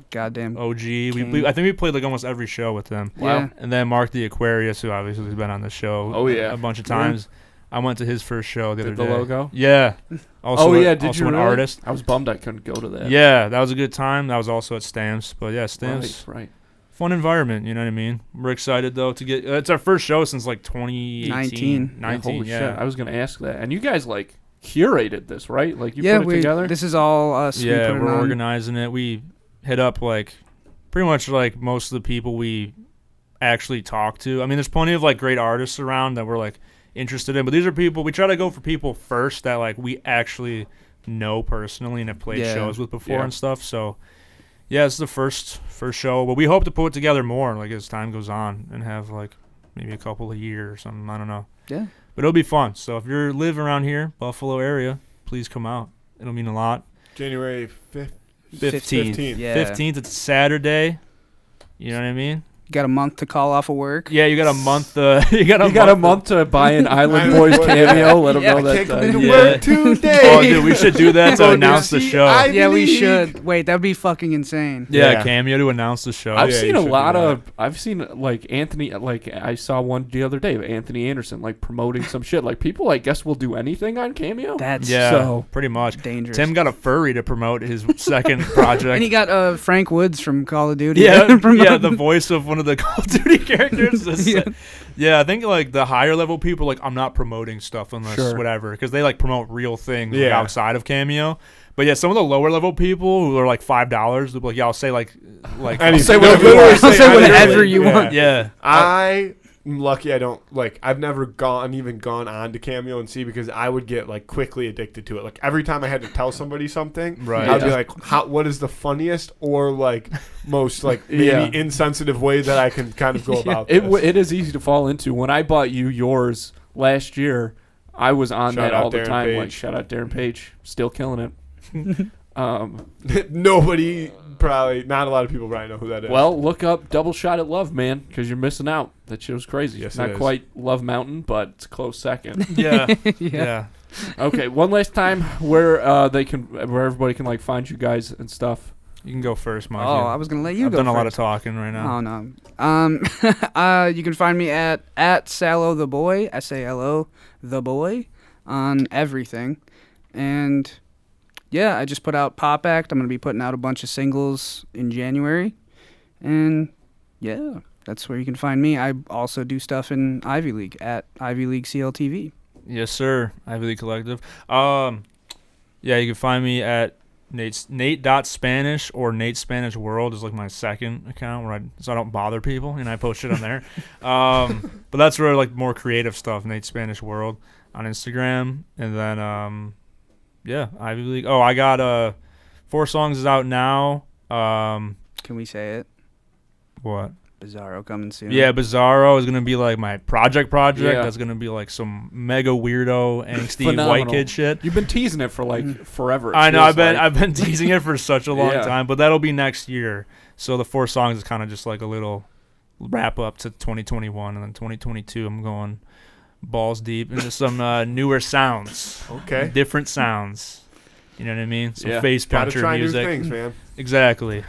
goddamn. OG. King. I think we played like almost every show with them. Wow. Yeah. And then Mark the Aquarius, who obviously has been on the show Oh, yeah. a bunch of times. I went to his first show the Did other the day. logo? Yeah. Also Oh yeah. Did also you an really? artist. I was bummed I couldn't go to that. Yeah, that was a good time. That was also at Stamps. But yeah, Stamps, Right. fun environment, you know what I mean? We're excited though to get it's our first show since like 2018. 19, Holy yeah. shit. I was gonna ask that. And you guys like curated this, right? Like you Yeah, put it together. this is all us. We Yeah, put it we're on. organizing it. We hit up like pretty much like most of the people we actually talk to. I mean, there's plenty of like great artists around that we're like interested in, but these are people we try to go for people first that like we actually know personally and have played Yeah. shows with before Yeah. and stuff. So yeah, it's the first show, but we hope to put together more like as time goes on and have like maybe a couple a year or something. I don't know. Yeah. But it'll be fun. So if you live around here, Buffalo area, please come out. It'll mean a lot. January 5th. 15th. 15th. Yeah. 15th, it's Saturday. You know what I mean? You got a month to call off of work. Yeah, you got a month. You got a month to buy an Island Island Boys Boys. cameo. Let them Yeah, know I that. can't come into yeah. work today. Oh, dude, we should do that to Oh, announce the see, show. Yeah, we League. should. Wait, that'd be fucking insane. Yeah, Yeah. cameo to announce the show. I've yeah, seen you a should lot do of. I've seen like Anthony. Like I saw one the other day of Anthony Anderson like promoting some shit. Like people, I guess, will do anything on Cameo. That's Yeah, So- pretty much. dangerous. Tim got a furry to promote his second project. and he got Frank Woods from Call of Duty. yeah, to promote. yeah, the voice of one of the Call of Duty characters. Yeah. Yeah, I think like the higher level people, like I'm not promoting stuff unless Sure. whatever, because they like promote real things like, Yeah. outside of Cameo. But yeah, some of the lower level people who are like $5, they'll be like, yeah, I'll say like Anything. say They'll whatever you literally want. I'll say anything. whatever you Yeah. want. yeah. I lucky I don't like. I've never gone on to Cameo and see because I would get like quickly addicted to it. Like every time I had to tell somebody something, Right. I'd be like, what is the funniest or like most like maybe insensitive way that I can kind of go about this? It is easy to fall into. When I bought you yours last year, I was on that all the time. Like, shout out Darren Page, still killing it. Nobody, probably not a lot of people probably know who that is. Well, look up Double Shot at Love, man, because you're missing out. That shit was crazy. Yes, not it is. quite Love Mountain, but it's a close second. Yeah. Okay, one last time where everybody can like find you guys and stuff. You can go first, Mike. Oh, I was gonna let you I've go done a lot of first. talking right now. Oh no. You can find me at Salo the Boy, SALO the Boy, on everything, and yeah, I just put out Pop Act. I'm gonna be putting out a bunch of singles in January, and yeah, that's where you can find me. I also do stuff in Ivy League at Ivy League CLTV. Yes, sir. Ivy League Collective. Yeah, you can find me at Nate.Spanish or Nate Spanish World is like my second account so I don't bother people and I post shit on there. But that's where like more creative stuff, Nate Spanish World on Instagram. And then yeah, Ivy League. Oh, I got 4 songs is out now. Can we say it? What? Bizarro coming soon. Yeah, Bizarro is gonna be like my project. Yeah. That's gonna be like some mega weirdo, angsty Phenomenal. white kid shit. You've been teasing it for like forever. it I know. feels like. I've been teasing it for such a long Yeah. time, but that'll be next year. So the 4 songs is kind of just like a little wrap up to 2021, and then 2022 I'm going balls deep into some newer sounds. Okay. Different sounds. You know what I mean? Some Yeah. face Gotta puncher try music. new things, man. Exactly.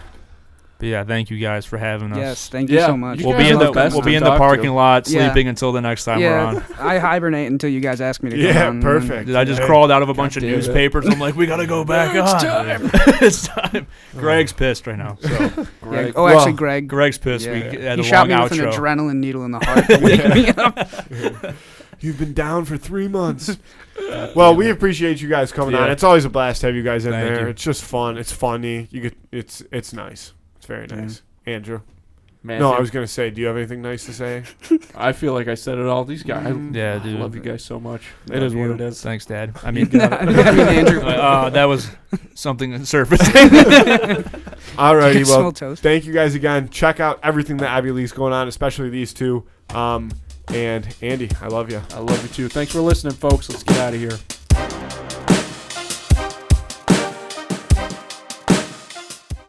But yeah, thank you guys for having us. Yes, thank you Yeah, so much. you We'll guys be in are the the best we'll be to in the talk parking to. lot Yeah. sleeping until the next time we're on. I hibernate until you guys ask me to come Yeah, on. perfect. I just Hey. crawled out of a bunch of damn it. newspapers. I'm like, we gotta go back on. time. It's time. Greg's pissed right now. So Yeah. Greg. Oh, Well, actually, Greg. Greg's pissed. Yeah. We had He a shot long me with an outro. adrenaline needle in the heart to wake me up. You've been down for 3 months. Well, we appreciate you guys coming on. Yeah. It's always a blast to have you guys in Thank there. you. It's just fun. It's funny. It's nice. It's very nice. Andrew. Man, No, I was gonna say, do you have anything nice to say? I feel like I said it all. These guys. Yeah, I dude. love you guys so much. Love It is what you. it is. Thanks, Dad. I mean, Andrew. that was something that surfaced. Alrighty, Small well, toast. thank you guys again. Check out everything that Ivy League's going on, especially these two. And Andy, I love you. I love you too. Thanks for listening, folks. Let's get out of here.